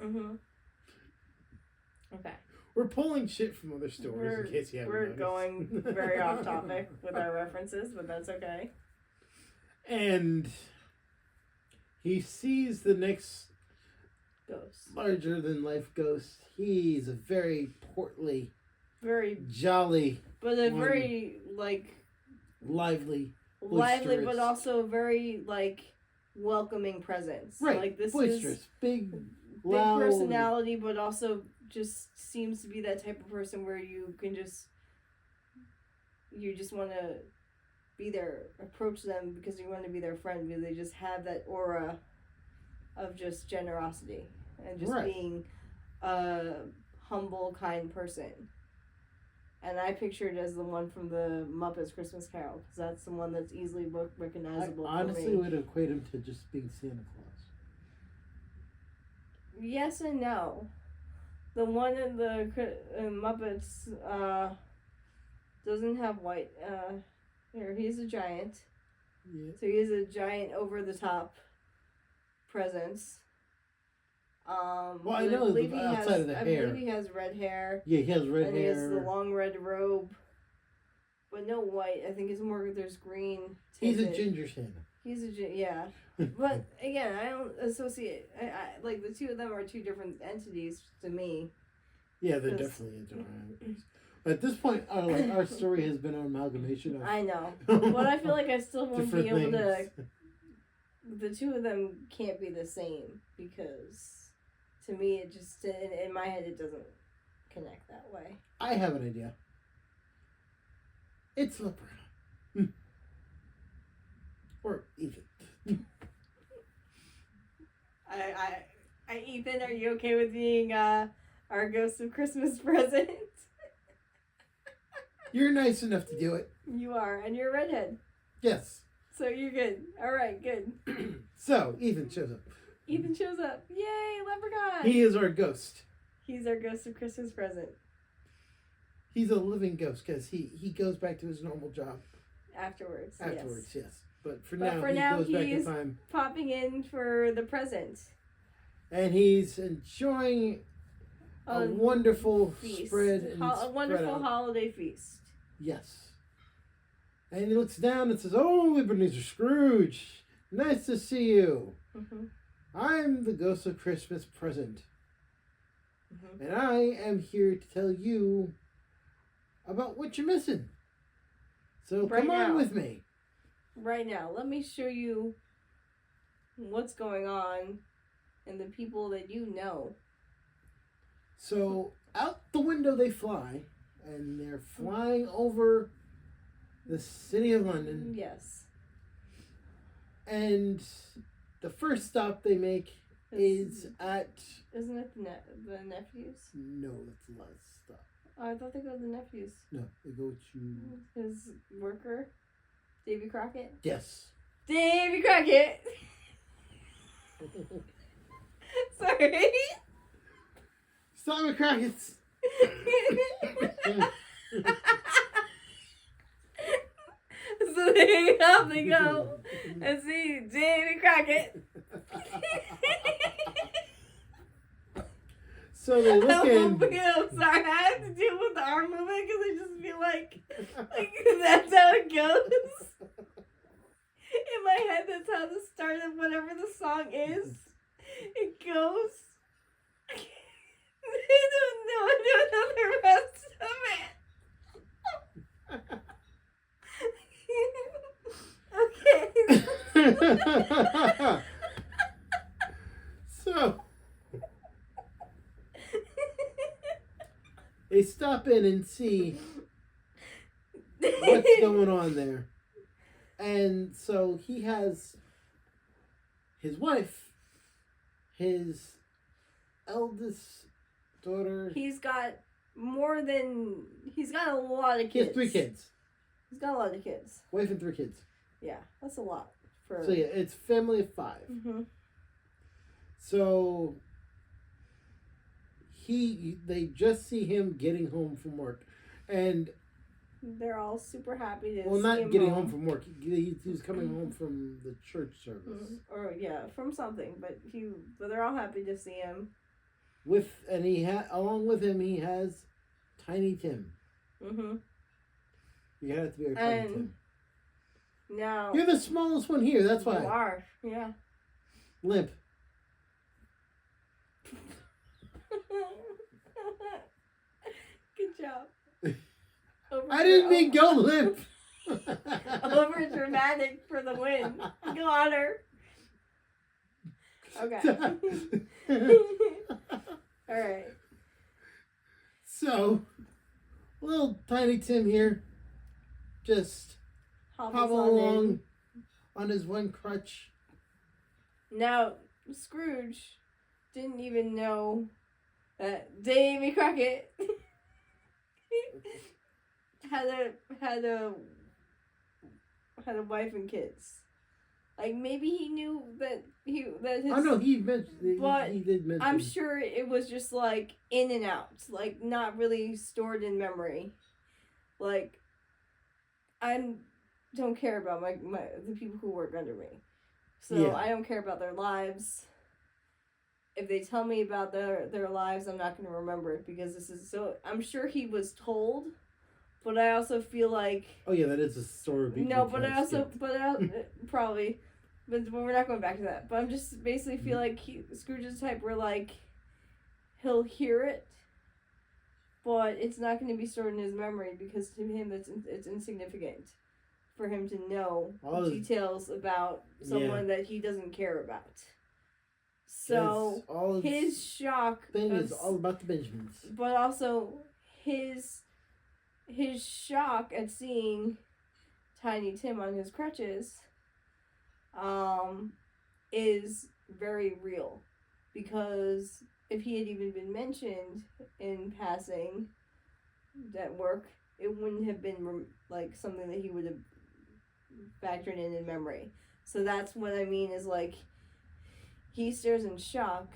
Okay. We're pulling shit from other stories in case you haven't noticed. We're going very off topic with our references, but that's okay. And he sees the next ghost. Larger than life ghost. He's a very portly, very jolly, but a very lively, but also very welcoming presence. Right, like this boisterous, is big, loud personality, but also just seems to be that type of person where you just want to be there, approach them because you want to be their friend because they just have that aura of just generosity and just being a humble, kind person. And I pictured as the one from the Muppets Christmas Carol because that's the one that's easily recognizable. I honestly would equate him to just being Santa Claus. Yes and no. The one in the Muppets doesn't have white. He's a giant. Yeah. So he is a giant over the top presence. Well, I know outside of the hair. I believe he has red hair. Yeah, he has red and hair. And he has the long red robe. But no white. I think it's more there's green. He's a ginger Santa. Yeah. But again, I don't associate. I like the two of them are two different entities to me. Yeah, they're definitely different. At this point, our story has been an amalgamation of. I know, but I feel like I still won't be able to. The two of them can't be the same because, to me, it just in my head it doesn't connect that way. I have an idea. It's Leprechaun. Or Ethan. Ethan, are you okay with being our Ghost of Christmas Present? You're nice enough to do it. You are, and you're a redhead. Yes. So you're good. All right, good. So, Ethan shows up. Ethan shows up. Yay, Leprechaun! He is our ghost. He's our Ghost of Christmas Present. He's a living ghost because he goes back to his normal job. Afterwards, yes. But for now, he goes back in time. Popping in for the present. And he's enjoying a wonderful feast. Spread. A wonderful holiday feast. Yes. And he looks down and says, "Oh, Ebenezer Scrooge, nice to see you. Mm-hmm. I'm the Ghost of Christmas Present. Mm-hmm. And I am here to tell you about what you're missing. So come on with me. Right now, let me show you what's going on and the people that you know." So out the window they fly, and they're flying over the city of London. Yes. And the first stop they make is at... Isn't it the nephews? No, that's the last stop. Oh, I thought they go to the nephews. No, they go to... His worker? Davy Crockett? Yes. Davy Crockett! Sorry. Simon Crockett's. So they go and see Davy Crockett. So they look in. I'm sorry, I have to deal with the arm movement because I just feel like that's how it goes. In my head, that's how the start of whatever the song is. It goes. I don't know the rest of it. Okay. So they stop in and see what's going on there. And so he has his wife, his eldest daughter. He's got a lot of kids. He has 3 kids. He's got a lot of kids. Wife and 3 kids. Yeah, that's a lot. So yeah, it's family of 5. Mm-hmm. So they just see him getting home from work, and they're all super happy to see him. Well, not getting home from work. He's coming home from the church service, or from something. But they're all happy to see him. Along with him, he has Tiny Tim. Mm-hmm. You have to be a Tiny Tim. Now you're the smallest one here. That's why. You are, yeah. Limp. Good job. I didn't mean go limp. Over dramatic for the win. Go on her. Okay. Alright. So, little Tiny Tim here just hobble along on his one crutch. Now, Scrooge didn't even know that Davy Crockett had a wife and kids. Like maybe he knew that his. Oh no, he mentioned. But he did mention. I'm sure it was just like in and out, like not really stored in memory. Like I don't care about the people who work under me, so yeah. I don't care about their lives. if they tell me about their lives, I'm not going to remember it because this is so. I'm sure he was told, but I also feel like. Oh yeah, that is a story. No, but I also, probably, but we're not going back to that. But I'm just basically feel like Scrooge is the type where like he'll hear it, but it's not going to be stored in his memory because to him it's insignificant for him to know details about someone that he doesn't care about. So his shock thing is all about the Benjamins, but also his shock at seeing Tiny Tim on his crutches, is very real, because if he had even been mentioned in passing at work, it wouldn't have been like something that he would have factored in memory. So that's what I mean is like he stares in shock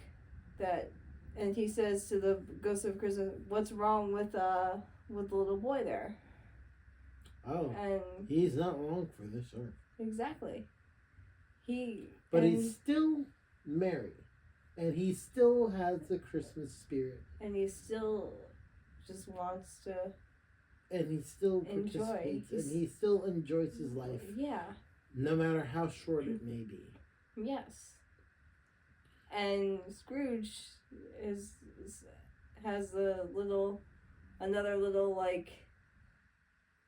and he says to the ghost of Christmas, "What's wrong with the little boy there?" Oh, and he's not wrong for this earth. Exactly. But he's still married, and he still has the Christmas spirit, and he still just wants to. And he still participates, and he still enjoys his life. Yeah. No matter how short it may be. Yes. And Scrooge has another little like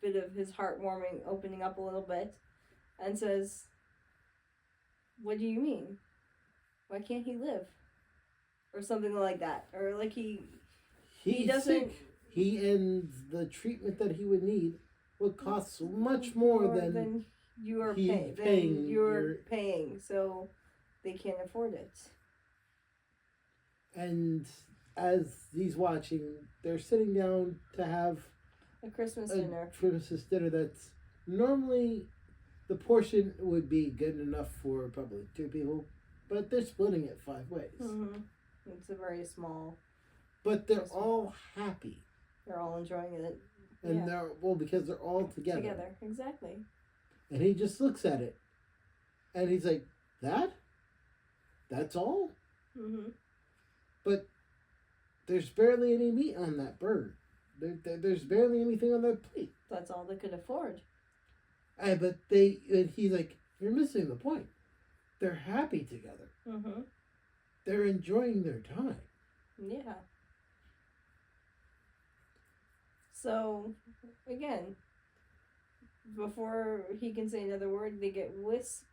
bit of his heartwarming opening up a little bit, and says, "What do you mean? Why can't he live?" Or something like that, or like he doesn't. Sick. And the treatment that he would need would cost much more than you are paying. You're paying, so they can't afford it. And as he's watching, they're sitting down to have a Christmas dinner. Christmas dinner that's normally the portion would be good enough for probably 2 people, but they're splitting it 5 ways. Mm-hmm. It's a very small. But they're all happy. They're all enjoying it. And because they're all together. Together, exactly. And he just looks at it. And he's like, That's all? Mm-hmm. But there's barely any meat on that bird. There's barely anything on that plate. That's all they could afford. And he's like, you're missing the point. They're happy together. Mm-hmm. They're enjoying their time. Yeah. So, again, before he can say another word, they get whisked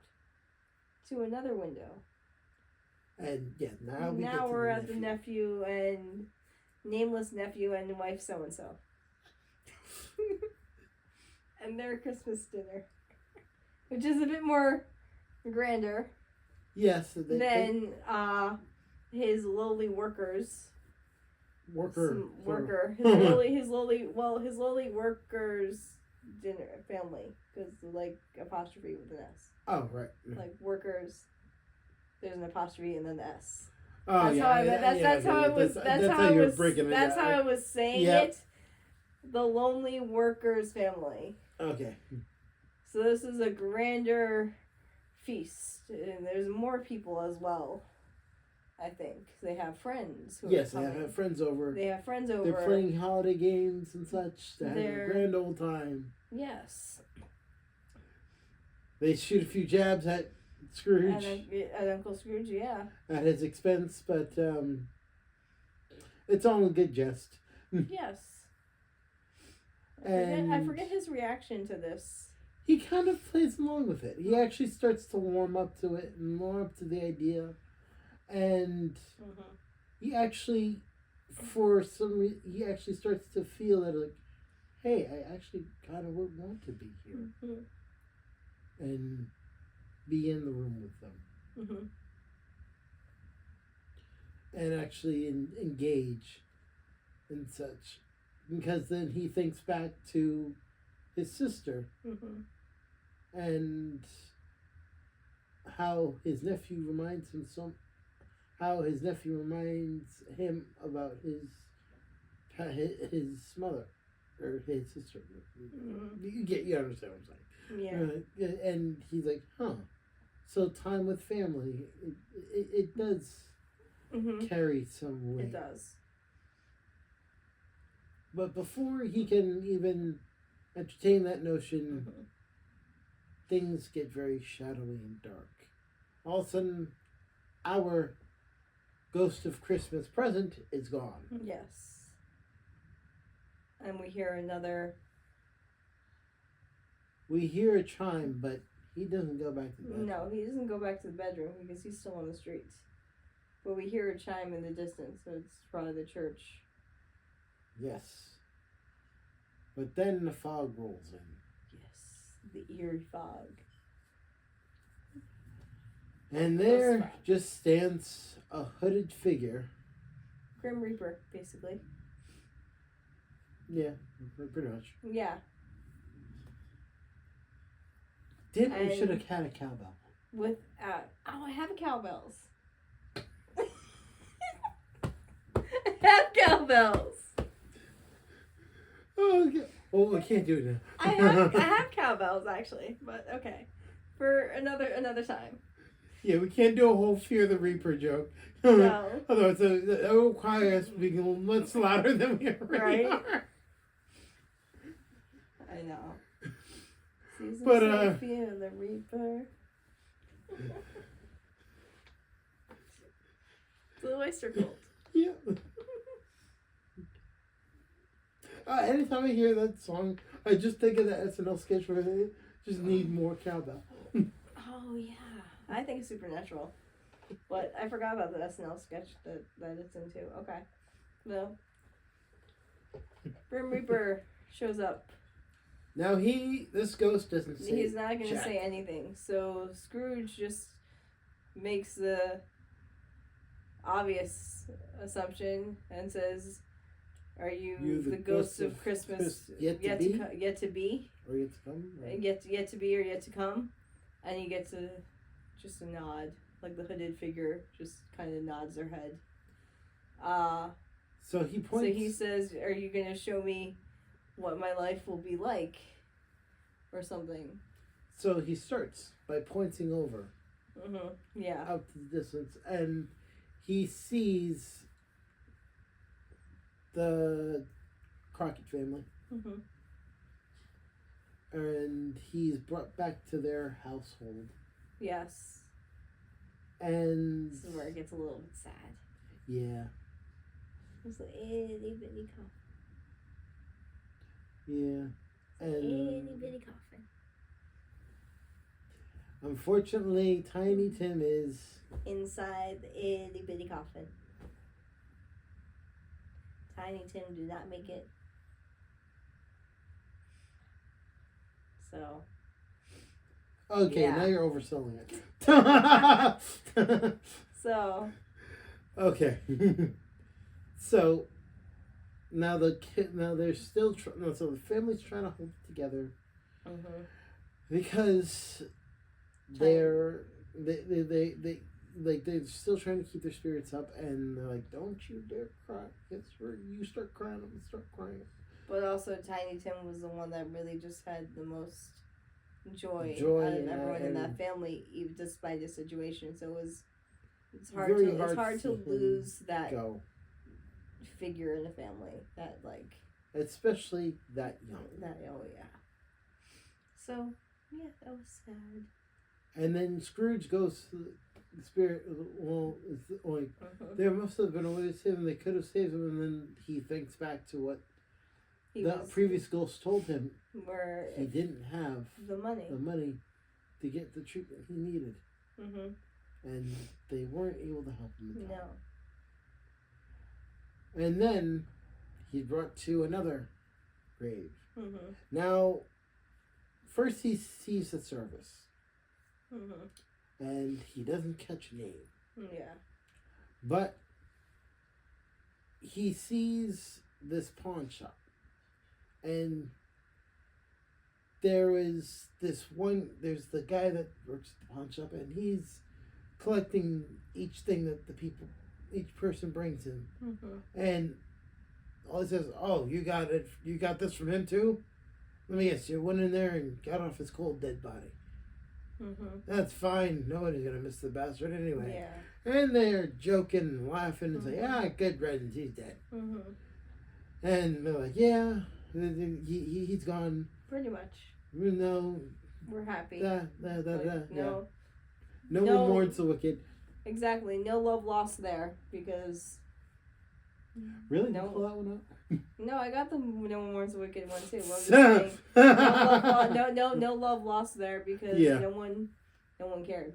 to another window. And yeah, now we're at the nephew and nameless nephew and wife so-and-so. And their Christmas dinner. Which is a bit more grander. Yes. Than his lowly workers. His lowly workers dinner family, because like apostrophe with an S. Oh right. Like workers, there's an apostrophe and then the S. Oh That's how I was saying it. The lonely workers family. Okay. So this is a grander feast, and there's more people as well. I think they have friends. They have friends over. They're playing holiday games and such. They're having a grand old time. Yes. They shoot a few jabs at Scrooge. At Uncle Scrooge, yeah. At his expense, but it's all in good jest. Yes. I forget his reaction to this. He kind of plays along with it. He actually starts to warm up to it and warm up to the idea. And he actually, he actually starts to feel that, like, hey, I actually kind of would want to be here. Mm-hmm. And be in the room with them. Mm-hmm. And actually engage and such. Because then he thinks back to his sister. Mm-hmm. And how his nephew reminds him about his mother or his sister. Mm-hmm. You understand what I'm saying? Yeah. And he's like, huh. So time with family, it does carry some weight. It does. But before he can even entertain that notion, things get very shadowy and dark. All of a sudden, our ghost of Christmas present is gone. Yes. And we hear another... We hear a chime, but he doesn't go back to the bedroom. No, he doesn't go back to the bedroom because he's still on the streets. But we hear a chime in the distance, so it's probably the church. Yes. But then the fog rolls in. Yes, the eerie fog. And there just stands a hooded figure. Grim Reaper, basically. Yeah, pretty much. Yeah. We should have had a cowbell. With, I have cowbells. I have cowbells. Oh, okay. Oh, I can't do it now. I have cowbells actually, but okay, for another time. Yeah, we can't do a whole Fear the Reaper joke. No. Otherwise, it will require us being much louder than we already are. I know. Season But Fear the Reaper. Blue Oyster Cult. Yeah. Anytime I hear that song, I just think of the SNL sketch where they just need more cowbell. Oh yeah, I think it's Supernatural, but I forgot about the SNL sketch that it's into. Okay, no. Grim Reaper shows up. Now this ghost doesn't say. He's not going to say anything, so Scrooge just makes the obvious assumption and says, "Are you the ghost of Christmas yet to be? Or yet to come? Or yet to come? Right? Yet to be or yet to come?" And he gets just a nod, like the hooded figure just kind of nods their head. So he points. So he says, "Are you going to show me what my life will be like?" Or something. So he starts by pointing over. Yeah. Out to the distance, and he sees the Crockett family. And he's brought back to their household. Yes. And this is where it gets a little bit sad. Yeah. It's like itty bitty coffin. Yeah. And itty bitty coffin. Unfortunately, Tiny Tim is inside the itty bitty coffin. Tiny Tim did not make it. So. Okay, yeah. Now you're overselling it. So. Okay. So. Now they're still so the family's trying to hold it together. Because they're still trying to keep their spirits up, and they're like, "Don't you dare cry! It's where you start crying, I'm gonna start crying." But also, Tiny Tim was the one that really just had the most joy out of everyone in that family, even despite the situation. So it's hard to lose that figure in the family that especially that young. So yeah, that was sad. And then Scrooge goes to the spirit. Well, it's like there must have been a way to save him. They could have saved him, and then he thinks back to what the previous ghost told him, where he didn't have the money to get the treatment he needed, and they weren't able to help him. No. And then he's brought to another grave. Now, first he sees the service. And he doesn't catch a name. Yeah. But he sees this pawn shop. And there's the guy that works at the pawn shop, and he's collecting each thing that each person brings him. And all he says, "Oh, you got it. You got this from him too? Let me guess, you went in there and got off his cold dead body." That's fine. Nobody's gonna miss the bastard anyway. Yeah. And they're joking and laughing and say, good riddance, he's dead. And they're like, yeah, he's gone. Pretty much. No. We're happy. Yeah. No one mourns the wicked. Exactly. No love lost there because. Really? No. Pull that one up? No, I got the No One Mourns the Wicked one too. No love lost there because no one cared.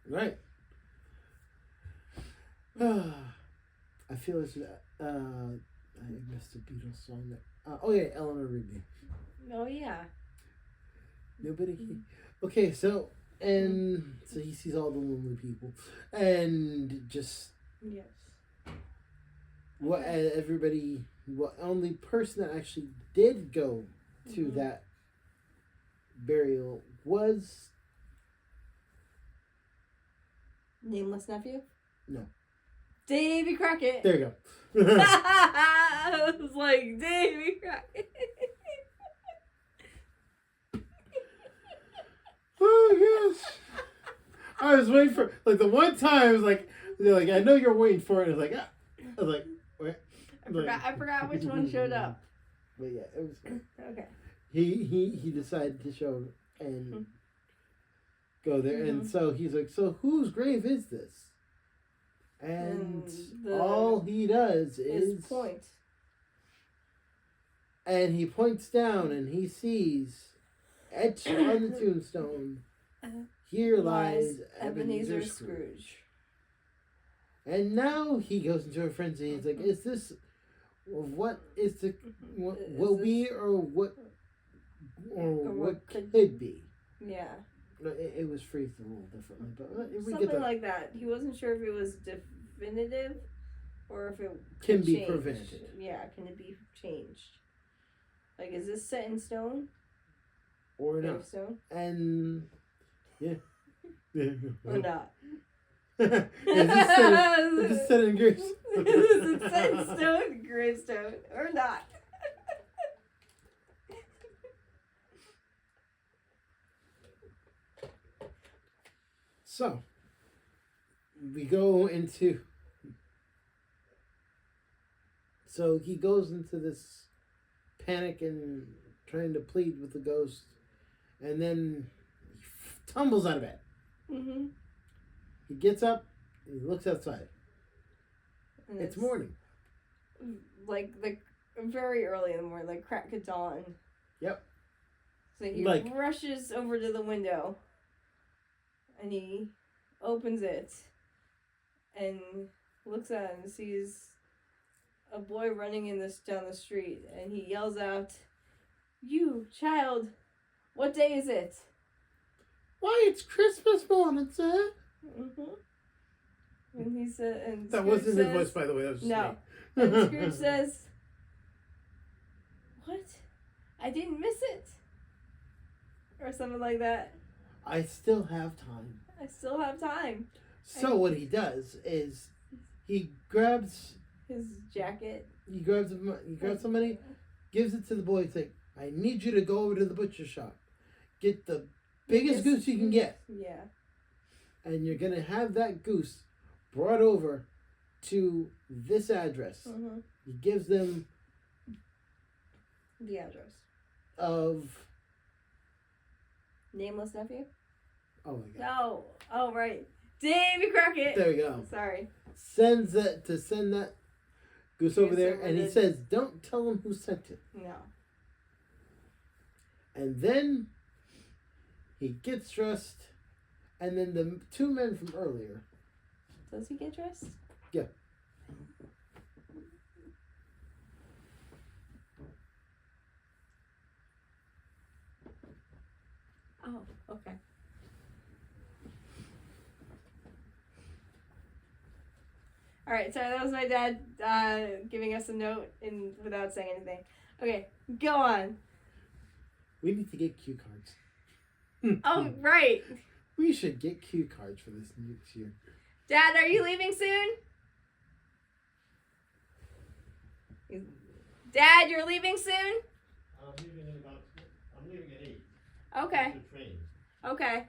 Right. I feel it's I missed a Beatles song that. Eleanor Rigby. Oh yeah. Nobody. Okay, so so he sees all the lonely people, and just yes. What only person that actually did go to that burial was Nameless Nephew? No. Davy Crockett. There you go. I was like, Davy Crockett. Oh yes. I was waiting for the one time I was like I know you're waiting for it. I was like, wait. I forgot which one showed up. But yeah, it was fun. Okay. He decided to show and go there, and so he's like, so whose grave is this? And all he does is point. And he points down, and he sees etched on the tombstone, here lies Ebenezer Scrooge. And now he goes into a frenzy. He's like, is this what will be or what could be? Yeah. It was phrased a little differently, but something like that. He wasn't sure if it was definitive or if it can be prevented. Yeah, can it be changed? Like, is this set in stone? Or not? Stone? And yeah. Or not? Is this set in gravestone? Is it set in stone, gravestone, or not? So, we go into. So he goes into this panic and trying to plead with the ghost, and then he tumbles out of bed. Mm-hmm. He gets up and he looks outside. And it's morning. Like very early in the morning, like crack of dawn. Yep. So he rushes over to the window and he opens it and looks at it and sees a boy running down the street, and he yells out, "You, child, what day is it?" "Why, it's Christmas morning, sir." And he said, and that Scrooge wasn't his voice, by the way. That was just no. And Scrooge says, "What? I didn't miss it," or something like that. "I still have time." I still have time. So what he does is he grabs his jacket. He grabs some money, gives it to the boy. He's like, "I need you to go over to the butcher shop, get the biggest goose you can get." Yeah. And you're gonna have that goose brought over to this address. Mm-hmm. He gives them the address of Nameless Nephew. Oh my god. No. Oh right. Davy Crockett. There we go. Sorry. Send that goose over there, and he says, "Don't tell him who sent it." No. And then he gets dressed, and then the two men from earlier. Does he get dressed? Yeah. Oh, okay. All right, sorry, that was my dad giving us a note without saying anything. Okay, go on. We need to get cue cards. Oh, right. We should get cue cards for this next year. Dad, are you leaving soon? Dad, you're leaving soon? I'm leaving at 8. Okay. The train. Okay.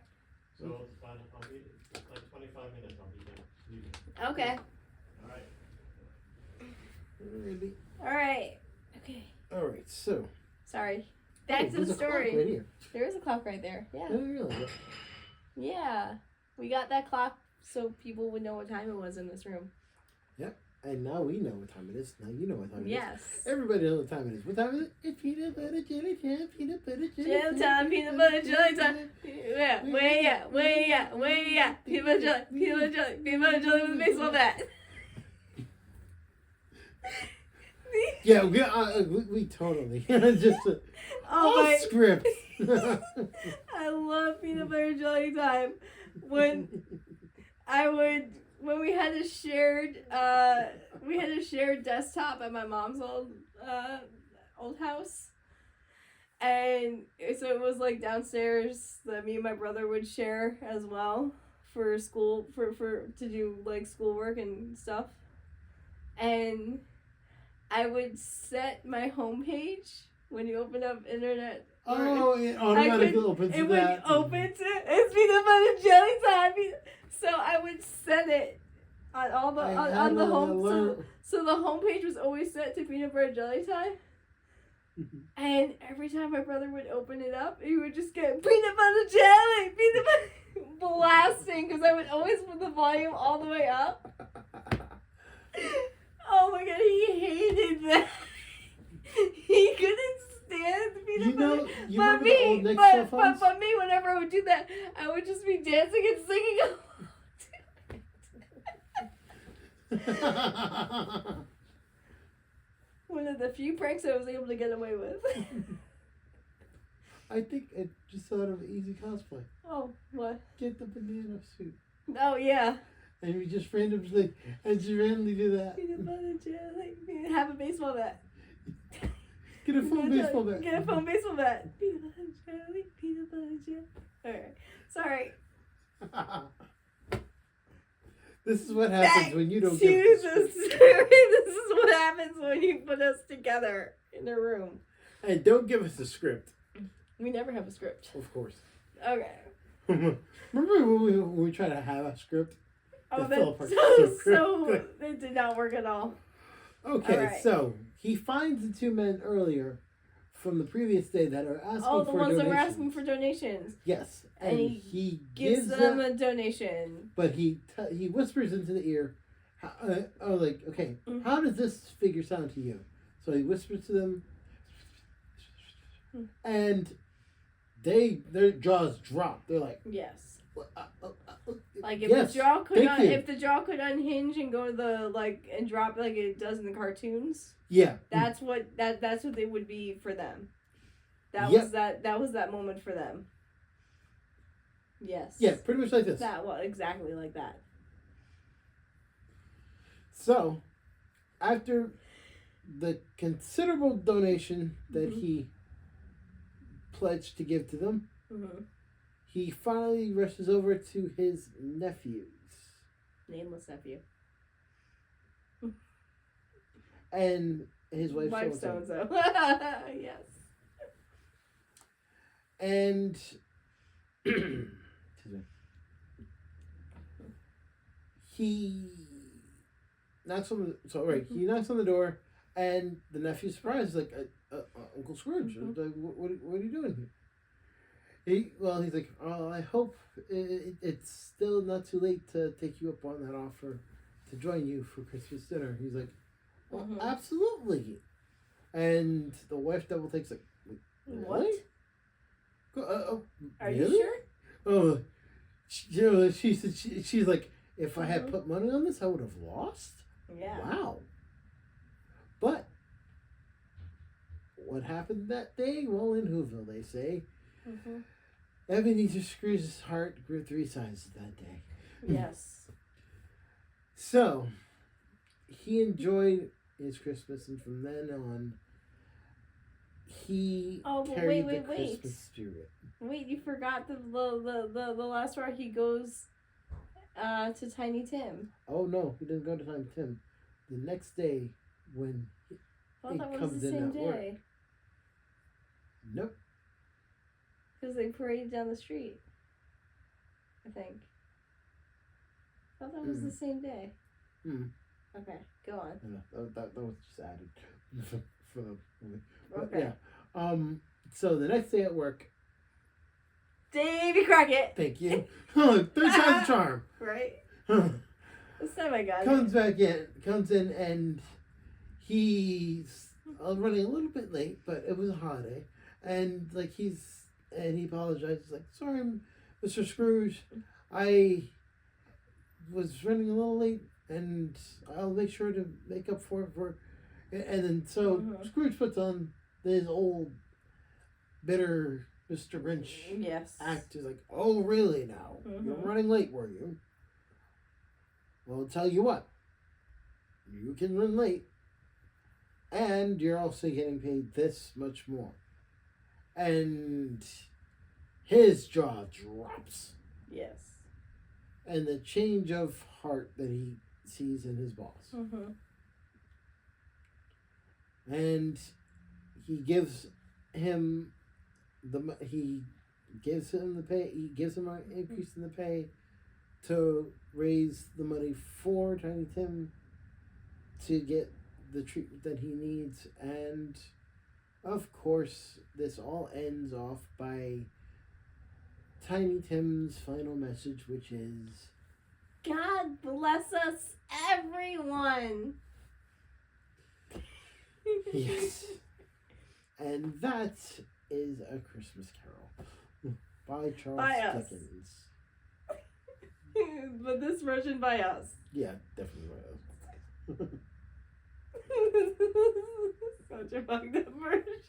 So it's fine. I'll be like 25 minutes. I'll be done. Leaving. Okay. All right. Alrighty. All right. Okay. Alright, so. Sorry. Back to there's the a clock story. right here. There is a clock right there. I Yeah. didn't realize that. Yeah. We got that clock so people would know what time it was in this room. And now we know what time it is. Now you know what time it is. Yes. Everybody knows what time it is. What time is it? It's peanut butter jelly time. Peanut butter jelly Jam time, peanut butter jelly time. Yeah, way out, way out, way out. Peanut butter jelly, peanut butter jelly with a baseball bat. Yeah, we totally just Oh off my! script. I love peanut butter jelly time. When we had a shared desktop at my mom's old house, and so it was like downstairs that me and my brother would share as well for school for to do like schoolwork and stuff, and I would set my homepage when you open up internet. Oh, it automatically opens to It that. would open to it's peanut butter jelly time. So I would set it on all the on the home. So the homepage was always set to peanut butter jelly time. And every time my brother would open it up, he would just get peanut butter jelly, peanut butter blasting because I would always put the volume all the way up. Oh my god, he hated that. He couldn't stand the peanut butter. You But remember the old me, Next cell but phones? me, whenever I would do that, I would just be dancing and singing along. One of the few pranks I was able to get away with. I think it just thought of easy cosplay. Oh, what? Get the banana suit. Oh, yeah. And we just randomly do that. Peanut butter jelly. Have a baseball bat. Get a phone baseball bat. Get a phone baseball bat. Peanut butter jelly. Peanut butter jelly. Alright. Sorry. This is what happens when you don't to get the story. This is what happens when you put us together in a room. And don't give us a script. We never have a script. Of course. Okay. Remember when we tried to have a script? Oh, That fell that's apart so it did not work at all. Okay, Alright. so he finds the two men earlier from the previous day that are asking for The ones that were donations. asking for donations. Yes, And he Gives them a donation. but he whispers into the ear, okay, Mm-hmm. how does this figure sound to you? So he whispers to them, and their jaws drop. They're like, Yes. Like yes, the jaw could thank you. if the jaw could unhinge and go to the and drop like it does in the cartoons. Yeah, That's what they would be for them. That Yep. was that moment for them. Yes. yeah, pretty much like this. That was exactly like that. So, after the considerable donation that Mhm. he pledged to give to them, Mm-hmm. he finally rushes over to his nephews. Nameless nephew. And his wife so and so. Yes. And excuse me. He knocks on he knocks on the door, and the nephew's surprised, like, Uncle Scrooge. Mhm. Like, what are you doing here? He's like, oh, I hope it's still not too late to take you up on that offer to join you for Christmas dinner. He's like, well, Mhm. absolutely. And the wife double takes, like, What? really? Are really? you sure? Oh, she said she's like, if I had Mhm. put money on this, I would have lost. Yeah. Wow. But what happened that day? Well, in Whoville, they say, Mm-hmm. Ebenezer Scrooge's heart grew 3 sizes that day. Yes. So he enjoyed his Christmas, and from then on, he Oh, but carried wait. the Christmas spirit. Wait, you forgot the last part. He goes to Tiny Tim. Oh no, he didn't go to Time Tim. The next day, when I thought It that was comes the in same at work. day. nope. Because they paraded down the street. I think. I thought that was the same day. Mm. Okay, go on. No, that was just added for the movie. But Okay. yeah. So the next day at work. Davy Crockett! Thank you. Third time's the charm. Right? This time I got Comes in, and he's running a little bit late, but it was a holiday, and he apologizes, like, sorry, Mr. Scrooge, I was running a little late, and I'll make sure to make up for it and then so Scrooge puts on his old bitter Mr. Grinch act. He's like, oh, really now? You're running late, were you? Well, I'll tell you what. You can run late. And you're also getting paid this much more. And his jaw drops. Yes. And the change of heart that he sees in his boss. And he gives him the pay. He gives him an increase in the pay to raise the money for Tiny Tim to get the treatment that he needs. And of course, this all ends off by Tiny Tim's final message, which is, God bless us, everyone. yes. And that is A Christmas Carol by Charles Dickens. But this version by us. Yeah, definitely by us. Such a fucked up version.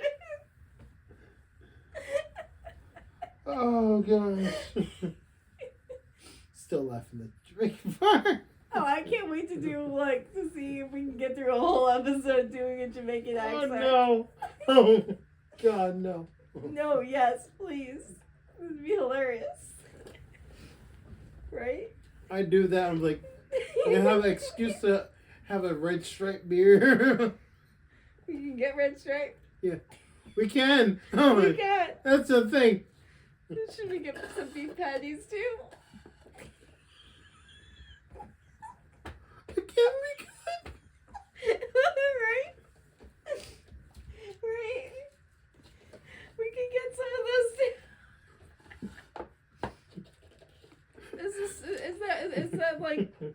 Oh gosh. Still laughing at the Jamaican part. Oh, I can't wait to to see if we can get through a whole episode doing a Jamaican accent. Oh no. Oh God, no. No, yes, please. This would be hilarious. Right? I do that, I'm like, I have an excuse to have a red stripe beer. We can get red stripe. Yeah. We can. Oh, We can. that's the thing. Should we get some beef patties too? It can't be good. Right? Right? We can get some of those too.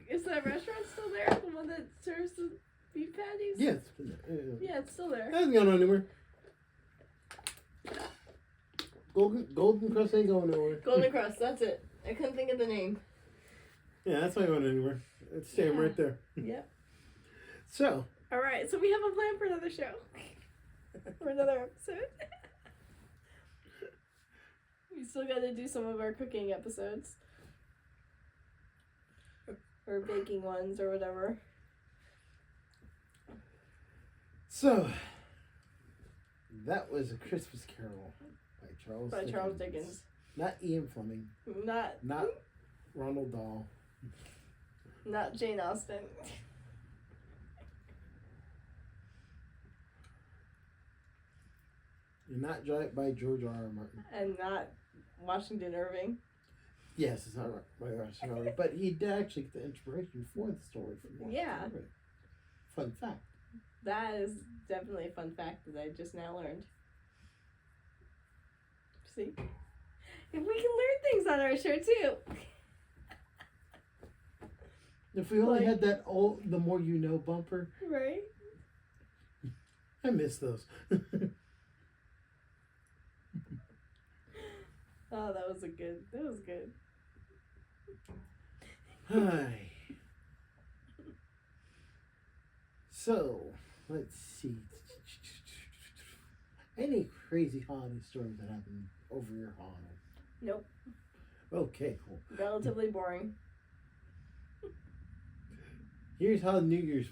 Is that restaurant still there? The one that serves the beef patties? Yes. Yeah, it's still there. That hasn't gone anywhere. Golden Crust ain't going nowhere. Golden Crust, that's it. I couldn't think of the name. Yeah, that's not going anywhere. It's staying right there. Yep. So. Alright, so we have a plan for another show. For another episode. We still gotta do some of our cooking episodes. Or baking ones or whatever. So. That was A Christmas Carol by Charles Dickens. Not Ian Fleming. Not Ronald Dahl. Not Jane Austen. And not by George R.R. Martin. And not Washington Irving. Yes, it's not by Washington Irving. But he did actually get the inspiration for the story from Washington Irving. Fun fact. That is definitely a fun fact that I just now learned. See? If we can learn things on our show too. If we only had that old The More You Know bumper. Right? I miss those. Oh, that was good. Hi. So, let's see. Any crazy holiday stories that happened over your holiday? Nope. Okay, cool. Relatively boring. Here's how New Year's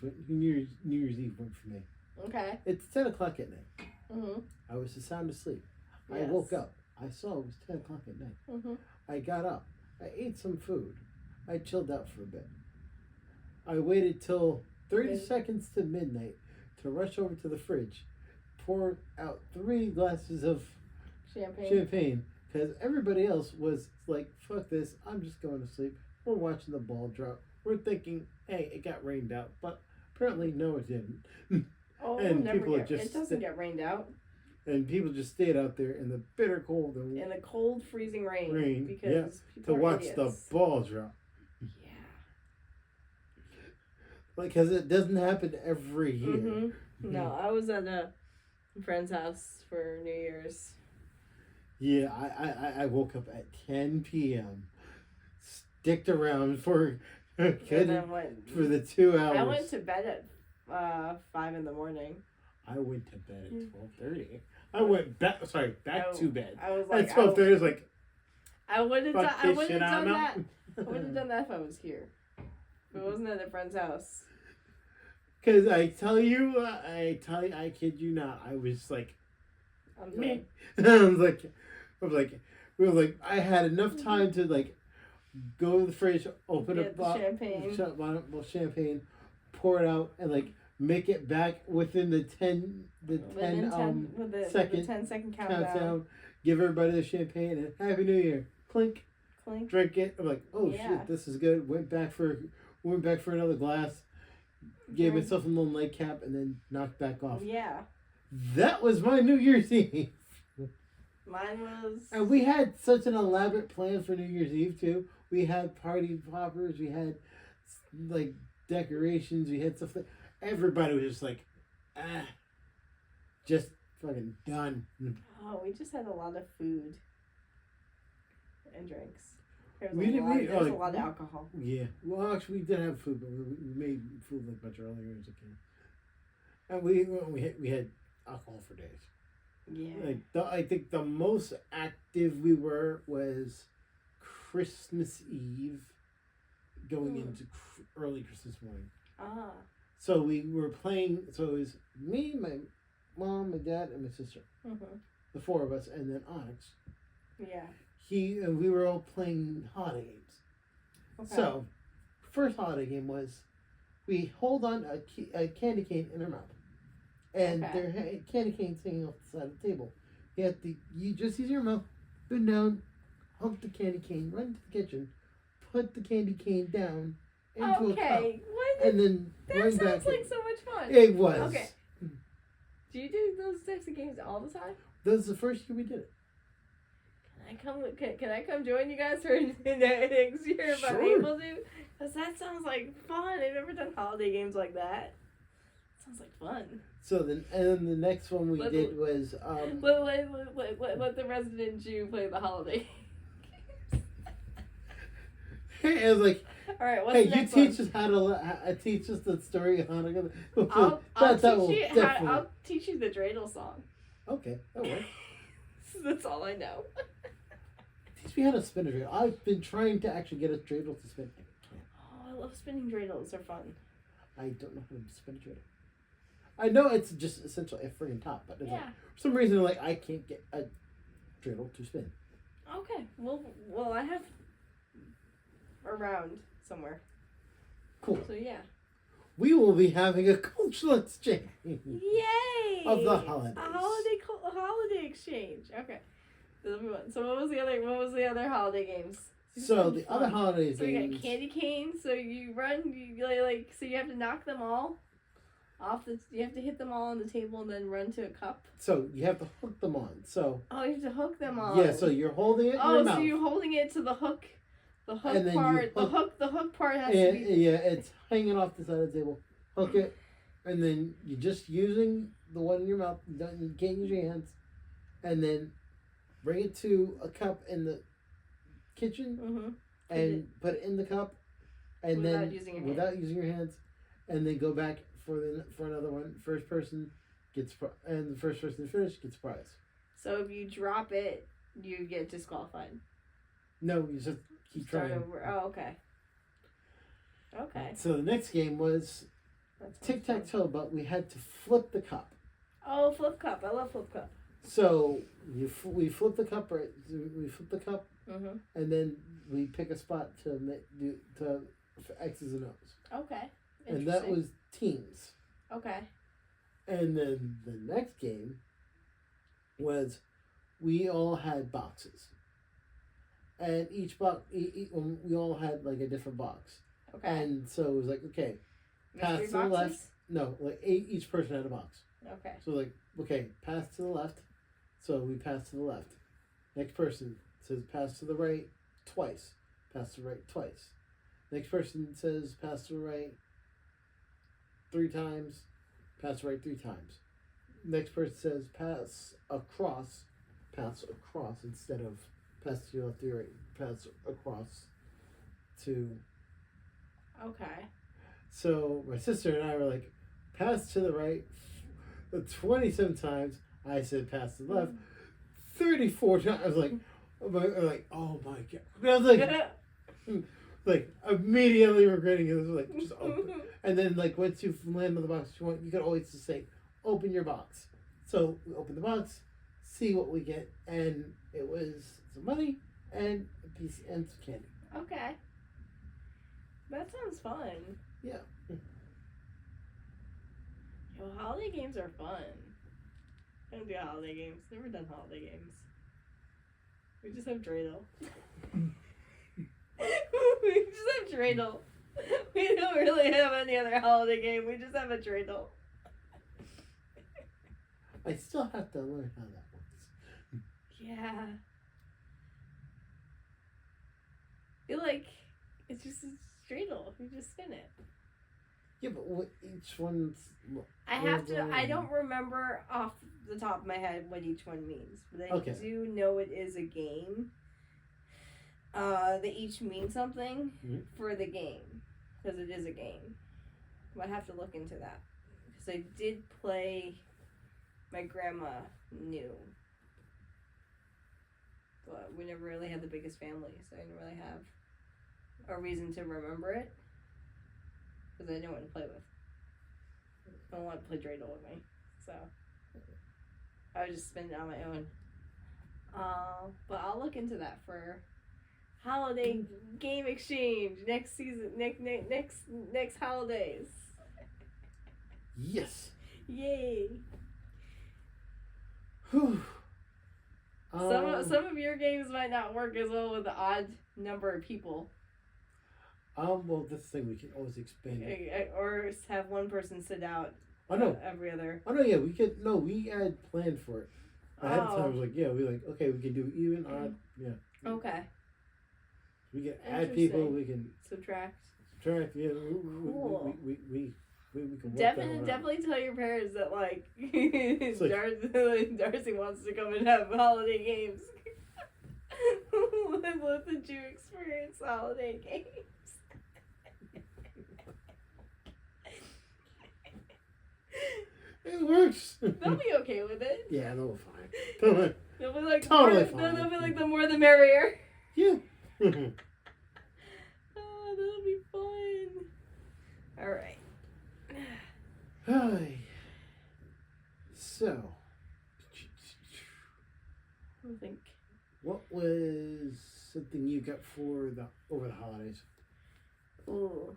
Eve went for me. Okay. It's 10 o'clock at night. Mm-hmm. I was sound asleep. Yes. I woke up. I saw it was 10 o'clock at night. Mm-hmm. I got up. I ate some food. I chilled out for a bit. I waited till 30 seconds to midnight to rush over to the fridge, pour out 3 glasses of champagne, Because everybody else was like, fuck this, I'm just going to sleep. We're watching the ball drop. We're thinking, hey, it got rained out. But apparently, no, it didn't. Oh, And never people get, just it doesn't get rained out. And people just stayed out there in the bitter cold In the cold, freezing rain. Rain, Because to people are watch idiots. the ball drop. Yeah. Because it doesn't happen every year. Mm-hmm. No, I was at a friend's house for New Year's. Yeah, I woke up at 10 p.m. Sticked around for And then for the 2 hours. I went to bed at 5 in the morning. I went to bed at 12:30. I went back. Back to bed. I was At like, 12:30, I was like, I would have done. fuck I this would shit, have I'm done out. that. I would have done that if I was here. If it wasn't at a friend's house. Because I kid you not, I was like, I'm meh. done. we were like, I had enough time to like go to the fridge, open Get the champagne. Champagne, pour it out, and like make it back within the 10 second 10-second countdown. Give everybody the champagne and Happy New Year. Clink, Clink. drink it. I'm like, oh Yeah. shit, this is good. Went back for another glass. Gave Drink. myself a little nightcap and then knocked back off. Yeah. That was my New Year's Eve. Mine was. And we had such an elaborate plan for New Year's Eve too. We had party poppers. We had like decorations. We had stuff. Everybody was just like, just fucking done. Oh, we just had a lot of food and drinks. There was, We didn't a, lot, eat, there was like, a lot of alcohol. Yeah. Well, actually, we did have food, but we made food like much earlier as a kid. And we had alcohol for days. Yeah. I think the most active we were was Christmas Eve, going into early Christmas morning. Ah. So we were playing. So it was me, my mom, my dad, and my sister. Mm-hmm. The four of us, and then Onyx. Yeah. We were all playing holiday games. Okay. So, first holiday game was we hold on a candy cane in our mouth, and Okay. their candy canes hanging off the side of the table. You just use your mouth, bend down, hump the candy cane, run to the kitchen, put the candy cane down into a cup, Okay. What? and then That run sounds back. like so much fun. It was. Okay. Do you do those types of games all the time? That was the first year we did it. Can I come join you guys for next year if I'm Sure. able to? Because that sounds like fun. I've never done holiday games like that. Sounds like fun. So then the next one we did was Let the resident Jew play the holiday. it was like, All right, what's hey, the you next teach one? us how to teach us the story of Hanukkah. I'll teach you the dreidel song. Okay, that works. That's all I know. Teach me how to spin a dreidel. I've been trying to actually get a dreidel to spin. I can't. Oh, I love spinning dreidels. They're fun. I don't know how to spin a dreidel. I know it's just essentially a friggin' top, but Yeah. for some reason, like I can't get a dreidel to spin. Okay. Well, I have around somewhere. Cool. So yeah. We will be having a cultural exchange. Yay! Of the holidays. A holiday exchange. Okay. So what was the other holiday games? So the other holidays. So you got candy canes. So you run. So you have to knock them all off the. You have to hit them all on the table and then run to a cup. So you have to hook them on. So. Oh, you have to hook them on. Yeah. So you're holding it in your mouth. So you're holding it to the hook. The hook And then part. you hook- The hook part has to be. Yeah, it's hanging off the side of the table. Hook it, and then you're just using the one in your mouth. You can't use your hands, and then bring it to a cup in the kitchen Mm-hmm. and put it in the cup, and Without then using your without using your hands, and then go back for another one. First person gets and the first person to finish gets prize. So if you drop it, you get disqualified. No, you just keep Start trying. over. Oh, okay. Okay. So the next game was That sounds tic tac fun. toe, but we had to flip the cup. Oh, flip cup. I love flip cup. So we flip the cup right. We flip the cup, Mm-hmm. and then we pick a spot to for X's and O's, Okay. and that was teams. Okay. And then the next game was we all had boxes. and each box, we all had like a different box. Okay. And so it was like, okay, pass Mystery to the boxes? left. No, like each person had a box. Okay. So like, okay, pass to the left. So we pass to the left. Next person says pass to the right twice. Pass to the right twice. Next person says pass to the right 3 times. Pass to the right 3 times. Next person says pass across. Pass across instead of pass to your left to your right. Pass across to. Okay. So my sister and I were like, pass to the right 27 times. I said pass to the left 34 times. I was like, oh my god. I was like immediately regretting it. It was like, just open. And then like once you land on the box you want, you could always just say, open your box. So we open the box, see what we get, and it was some money and a piece and some candy. Okay. That sounds fun. Yeah. Yo, holiday games are fun. I don't do holiday games. Never done holiday games. We just have Dreidel. We just have Dreidel. We don't really have any other holiday game. We just have a Dreidel. I still have to learn how that works. Yeah. Feel like it's just a Dreidel. You just spin it. Yeah, but what each one's. I have to. I don't remember off the top of my head what each one means, but I do know it is a game. They each mean something for the game, because it is a game. I have to look into that, because I did play. My grandma knew, but we never really had the biggest family, so I didn't really have a reason to remember it, because I didn't want to play with. I don't want to play Dreidel with me, so I would just spend it on my own. But I'll look into that for holiday game exchange next season, next holidays. Yes. Yay! Whew. Some of your games might not work as well with the odd number of people. Well, this thing we can always expand it. Or have one person sit out. Oh no. Every other. Oh no, yeah, we could. No, we had planned for it. Ahead of time, I was like, yeah, we okay, we can do even, odd, yeah. Okay. We can add people. We can subtract. Subtract, yeah. Cool. We can work definitely tell your parents that like, Darcy wants to come and have holiday games. Let you experience holiday games. It works. They'll be okay with it. Yeah, they'll be fine. They'll be like totally fine. They'll be like the more the merrier. Yeah. Oh, that'll be fun. All right. Hi. So. I think. What was something you got for over the holidays? Ooh.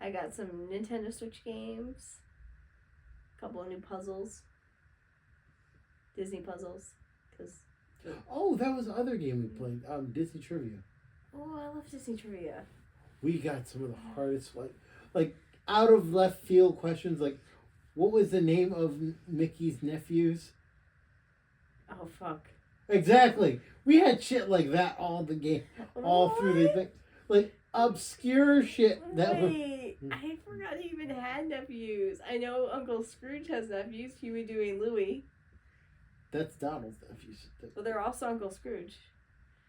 I got some Nintendo Switch games. A couple of new puzzles. Disney puzzles. Oh, that was the other game we played. Disney Trivia. Oh, I love Disney Trivia. We got some of the hardest, like out of left field questions. Like, what was the name of Mickey's nephews? Oh, fuck. Exactly. We had shit like that all the game, all through the thing. Like, obscure shit that was. I forgot he even had nephews. I know Uncle Scrooge has nephews, Huey, Dewey, and Louie. That's Donald's nephews. But they're also Uncle Scrooge.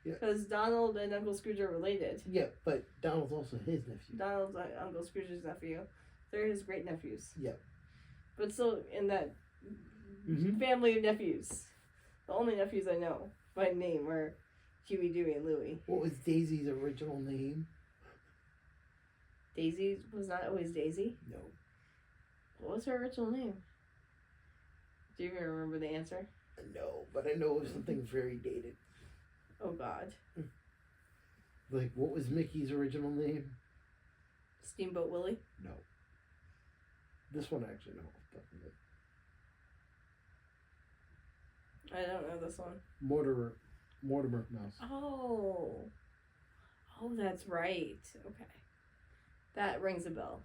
Yeah. Because Donald and Uncle Scrooge are related. Yeah, but Donald's also his nephew. Donald's Uncle Scrooge's nephew. They're his great nephews. Yeah. But still in that family of nephews. The only nephews I know by name are Huey, Dewey, and Louie. What was Daisy's original name? Daisy was not always Daisy? No. What was her original name? Do you even remember the answer? No, but I know it was something very dated. Oh, God. Like, what was Mickey's original name? Steamboat Willie? No. This one actually, no. I don't know this one. Mortimer. Mortimer Mouse. Oh, that's right. Okay, that rings a bell.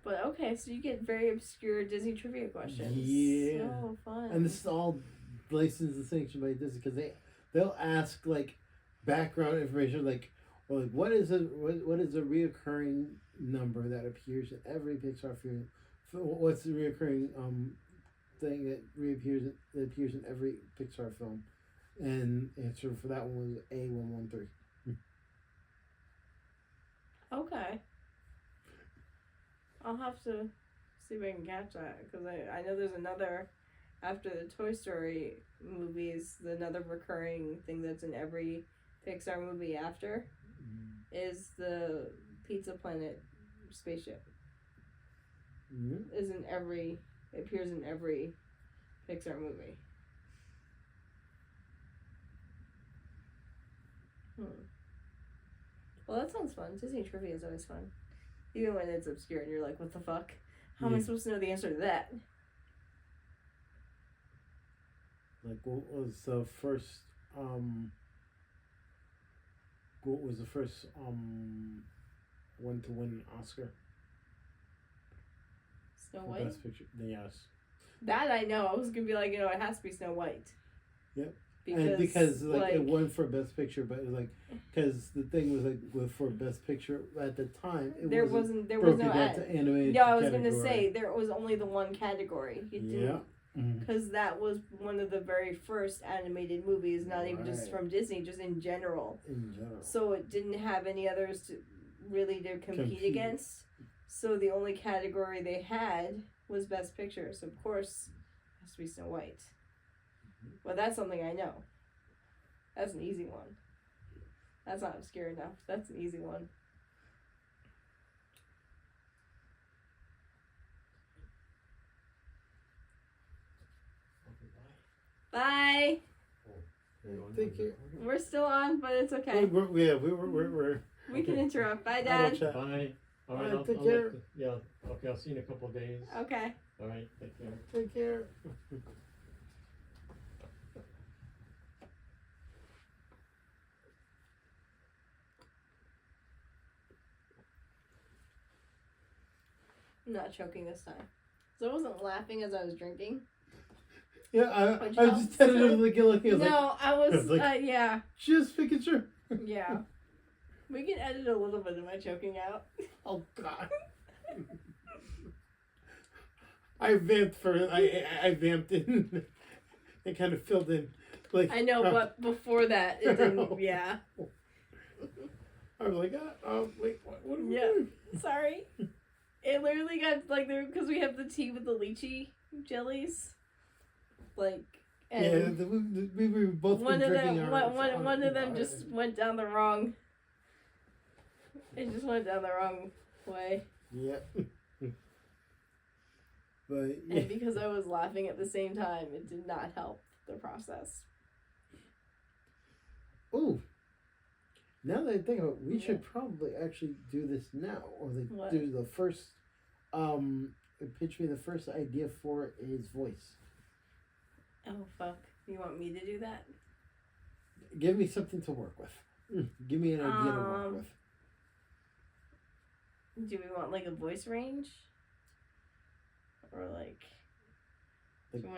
But okay, so you get very obscure Disney trivia questions. Yeah. So fun. And this is all licensed and sanctioned by Disney because they'll ask like background information like, well, like what is a reoccurring number that appears in every Pixar film? What's the reoccurring thing that appears in every Pixar film? And answer for that one was A113. Okay. I'll have to see if I can catch that because I know there's another after the Toy Story movies. Another recurring thing that's in every Pixar movie after is the Pizza Planet spaceship. It appears in every Pixar movie. Well, that sounds fun. Disney trivia is always fun. Even when it's obscure and you're like, what the fuck? How am I supposed to know the answer to that? Like, what was the first one to win an Oscar? Snow For White? Best Picture. Yes. That I know. I was going to be like, it has to be Snow White. Yep. Because it won for Best Picture, but it was like, because the thing was like, for Best Picture at the time, there was no animated. Yeah, I was going to say, there was only the one category. Yeah. Because that was one of the very first animated movies, not even just from Disney, just in general. So it didn't have any others to compete against. So the only category they had was Best Picture. So of course, it has to be Snow White. Well, that's something I know. That's an easy one. That's not obscure enough. That's an easy one. Bye. Thank you. We're still on, but it's okay. We're We can interrupt. Bye, Dad. Bye. All right, I'll take care. Okay, I'll see you in a couple of days. Okay. All right, take care. Take care. I'm not choking this time. So I wasn't laughing as I was drinking. Yeah, I was just tentatively looking. I was yeah. Just making sure. Yeah. We can edit a little bit of my choking out. Oh God. I vamped in. It kind of filled in. Like I know, but before that, it didn't. Yeah. I was like, wait, what are we Yeah. doing? Sorry. It literally got like there because we have the tea with the lychee jellies. Like. And we were both one of drinking them. One of them just went down the wrong. It just went down the wrong way. Yep. But yeah. And because I was laughing at the same time, it did not help the process. Ooh. Now that I think about it, we should probably actually do this now, or do the first. Pitch me the first idea for his voice. Oh fuck! You want me to do that? Give me something to work with. Give me an idea to work with. Do we want like a voice range? Or like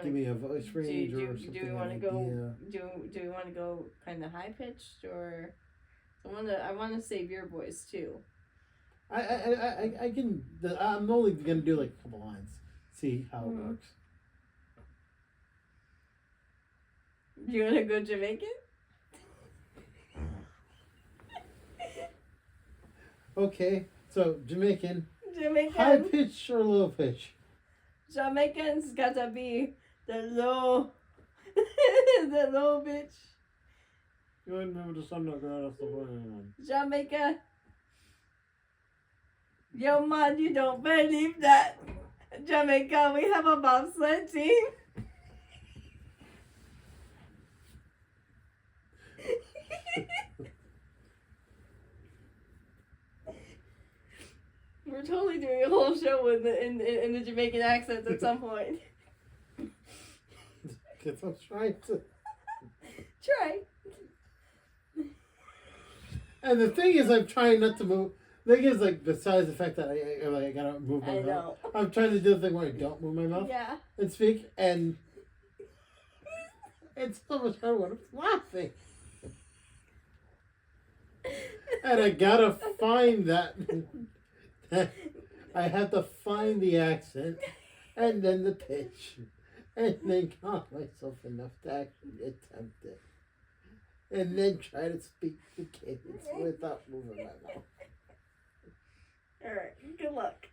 give me a voice range or something. Do we want to go? Do we want to go kind of high pitched or? I want to save your voice too. I can. I'm only gonna do like a couple lines. See how it works. Do you want to go Jamaican? Okay, so Jamaican. Jamaican. High pitch or low pitch? Jamaicans gotta be the low, the low bitch. You wouldn't remember the sun no girl, that's the one. Jamaica. Yo man, you don't believe that. Jamaica, we have a bobsled team. We're totally doing a whole show in the Jamaican accents at some point. Because I'm trying to. Try. And the thing is, I'm trying not to move. The thing is, like, besides the fact that I gotta move my I mouth, know. I'm trying to do the thing where I don't move my mouth Yeah. and speak, and it's so much harder when I'm laughing. And I gotta find that. I have to find the accent, and then the pitch, and then calm myself enough to actually attempt it. And then try to speak the cadence without moving my mouth. Alright, good luck.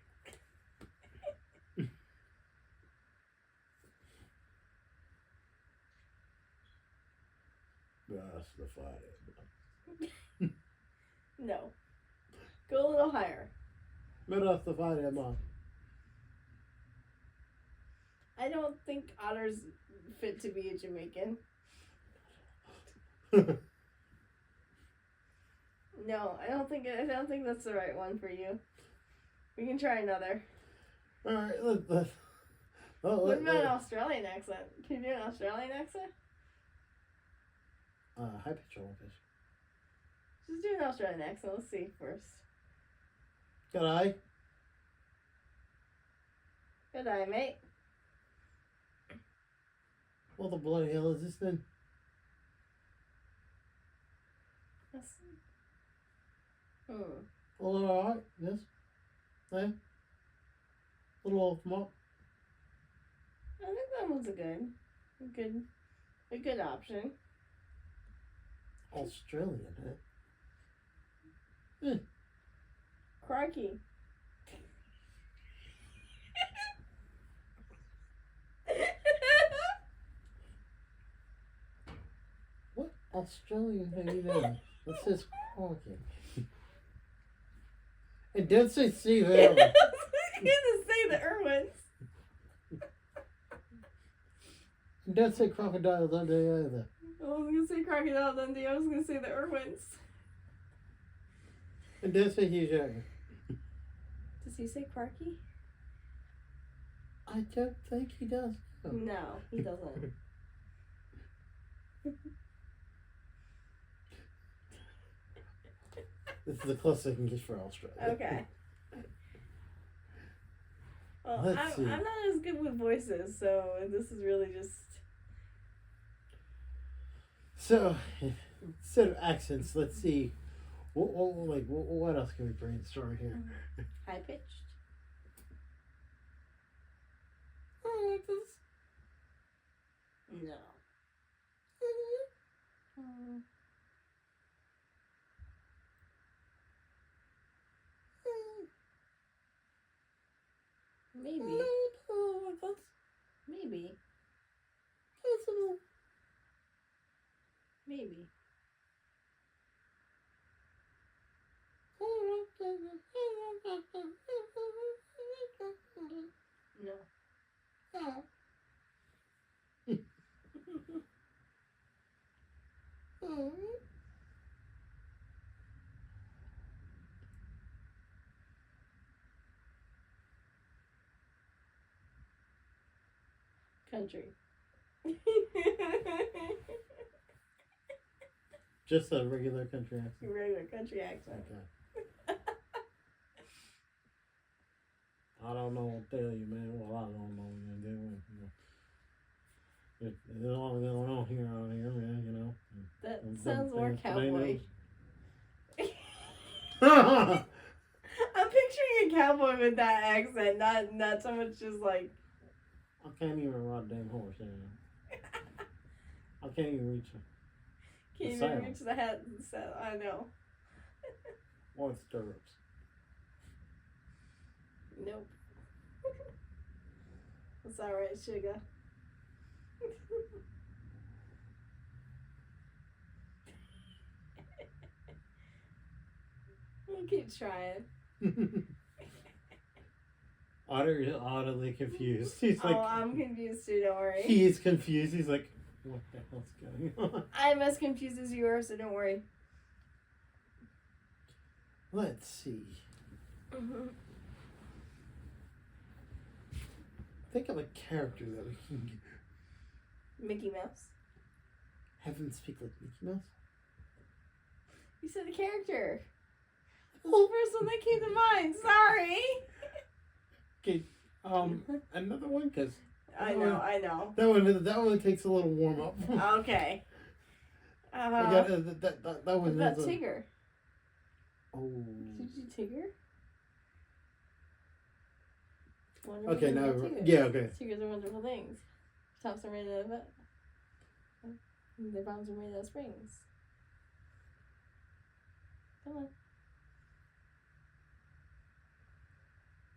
That's the fire. No. Go a little higher. That's the fire, Mom. I don't think otters fit to be a Jamaican. No, I don't think that's the right one for you. We can try another. Alright, What about an Australian accent? Can you do an Australian accent? high pitch or low pitch? Just do an Australian accent. Let's see first. G'day. Good eye, mate. What the bloody hell is this then? That's... All alright, yes. Yeah. Little off mop. I think that one's a good option. Australian, huh? Crikey. What Australian have you done? That says honking. It does say Steve I Irwin. was gonna say the Irwins. It does say crocodile Dundee either. I was gonna say Crocodile Dundee. I was gonna say the Irwins. It does say Hugh Jackman. Does he say Clarky? I don't think he does. Oh. No, he doesn't. This is the closest I can get for Australia. Okay. Well, Let's see. I'm not as good with voices, so this is really just... So, instead of accents, let's see. What else can we brainstorm here? High pitched. Oh, like this. No. Maybe. Maybe. Maybe. No. Country. Just a regular country accent. Regular country accent. Okay. I don't know what to tell you, man. Well, I don't know what to do. There's a lot going on here, man, you know. That sounds more cowboy. I'm picturing a cowboy with that accent, not so much just like... I can't even ride a damn horse anymore. I can't even reach it. Can't even reach the hat and saddle. I know. Or the stirrups. Nope. It's alright, sugar. We'll keep trying. Otter is audibly confused. He's like, I'm confused too, don't worry. He's confused. He's like, what the hell's going on? I'm as confused as you are, so don't worry. Let's see. Think of a character that we can get. Mickey Mouse. Have him speak like Mickey Mouse? You said the character. That's the first one that came to mind. Sorry. Okay. Another one, because I know. that one takes a little warm up. Okay. I got that What one. about Tigger? Oh. Did you Tigger? Okay, now Tigger. yeah, okay. Tiggers are wonderful things. Tops are made of their bottoms are made out of springs. Come on.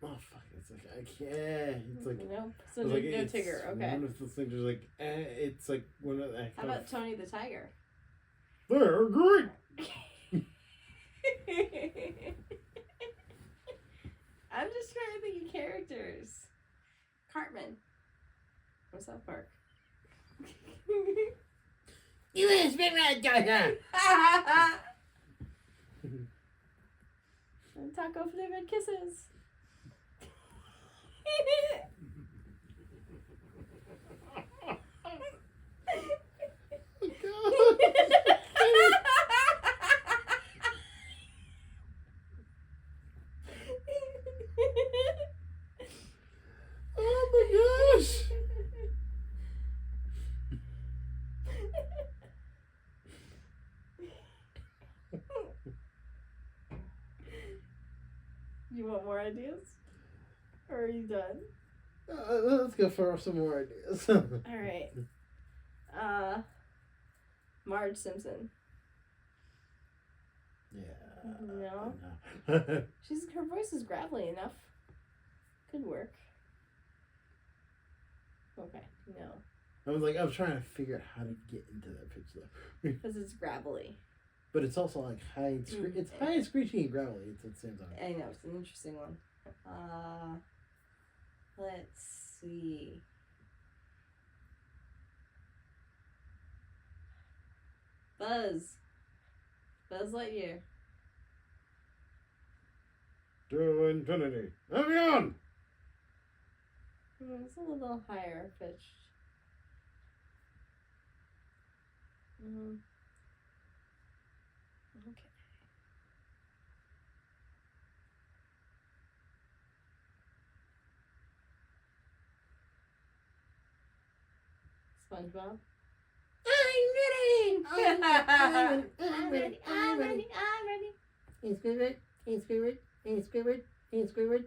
Oh fuck! It's like I can't. It's like Nope. So it's no, like, no it's Tigger. Okay. One of those things. Is like it's like one of that. How about Tony the Tiger? They're great. I'm just trying to think of characters. Cartman from South Park. You didn't spit right, Joshua. And taco flavored kisses. Oh my gosh! You want more ideas? Or are you done? Let's go for some more ideas. Alright. Marge Simpson. Yeah. No? No. Her voice is gravelly enough. Could work. Okay, no. I was trying to figure out how to get into that pitch though. Because it's gravelly. But it's also like high and it's high and screechy and gravelly at the same time. I know, it's an interesting one. Let's see. Buzz Lightyear. To infinity and beyond. It's a little higher pitched. Okay. SpongeBob. I'm ready. Hey, Squidward.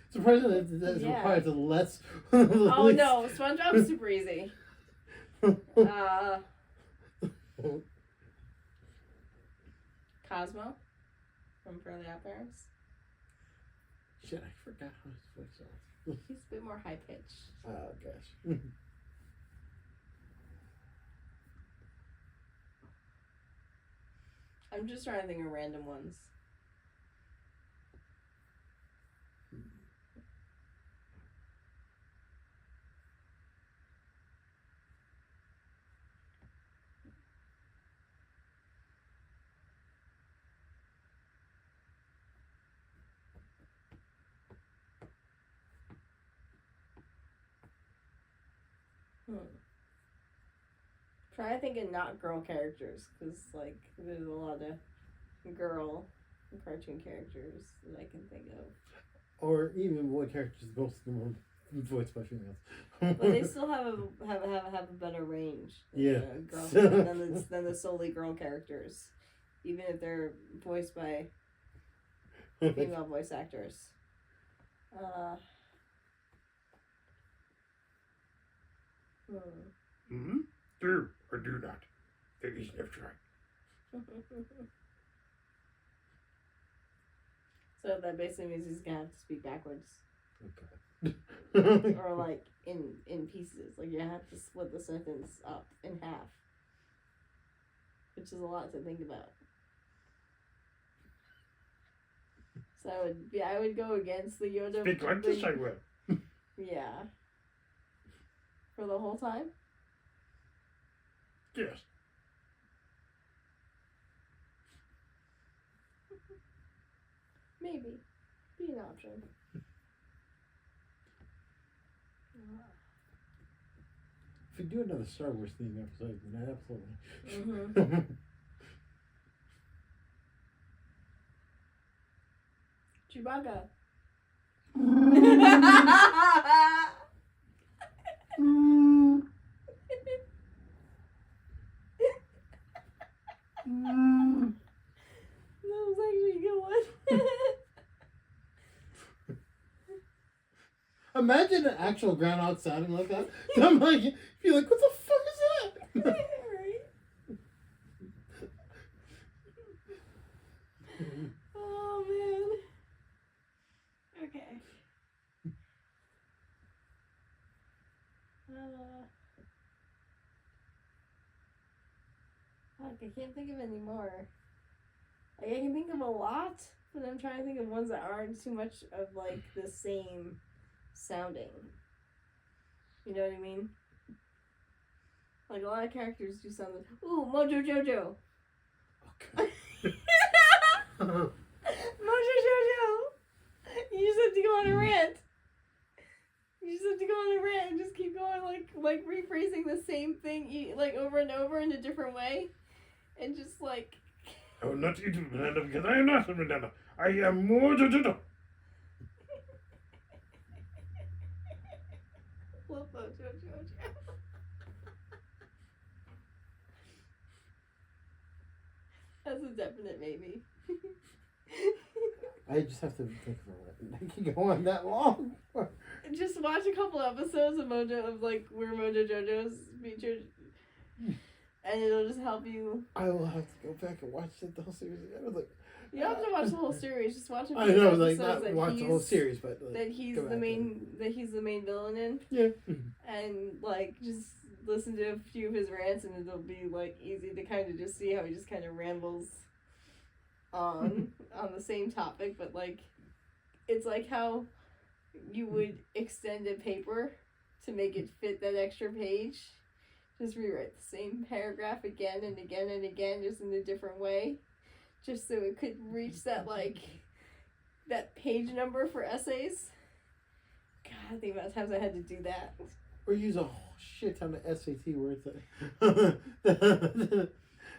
Surprisingly, that requires a less. Oh no, SpongeBob's super easy. Cosmo from Fairly Odd Parents. Shit, I forgot how his voice sounds. He's a bit more high pitched. Oh gosh. I'm just trying to think of random ones. Try to think of not girl characters, because like there's a lot of girl cartoon characters that I can think of. Or even boy characters, most of them are voiced by females. But they still have a better range. Yeah. Than the solely girl characters, even if they're voiced by female voice actors. Do or do not. There is no try. So that basically means he's gonna have to speak backwards. Okay. Or like in pieces. Like you have to split the sentence up in half. Which is a lot to think about. So I would go against the Yoda. Speak like this, I will. Yeah. For the whole time? Yes. Maybe. Be an option. If we do another Star Wars theme episode, then absolutely. Mm-hmm. Chewbacca. That was actually a good one. Imagine an actual groundhog sounding like that. I'm like, you're like, what the fuck is that? Right? Oh man. Okay. Fuck, I can't think of any more. Like, I can think of a lot, but I'm trying to think of ones that aren't too much of like the same sounding. You know what I mean? Like a lot of characters do something. Ooh, Mojo Jojo. Okay. Mojo Jojo. You just have to go on a rant. You just have to go on a rant and just keep going, like rephrasing the same thing, like over and over in a different way, and just like. I will not eat a banana because I am not a banana. I am more Jojo. Love Mojo Jojo. That's a definite maybe. I just have to think for it. I can go on that long. Just watch a couple episodes of Mojo of like where Mojo Jojo's featured, and it'll just help you. I will have to go back and watch the whole series again. I was like, You don't have to watch the whole series. Just watch a few I know, like episodes not watch the whole series, but like, that he's the main villain in, yeah. and like just listen to a few of his rants, and it'll be like easy to kind of just see how he just kind of rambles on the same topic, but like it's like how you would extend a paper to make it fit that extra page. Just rewrite the same paragraph again and again and again, just in a different way, just so it could reach that like that page number for essays. God, the amount of times I had to do that. Or use a whole shit ton of SAT words that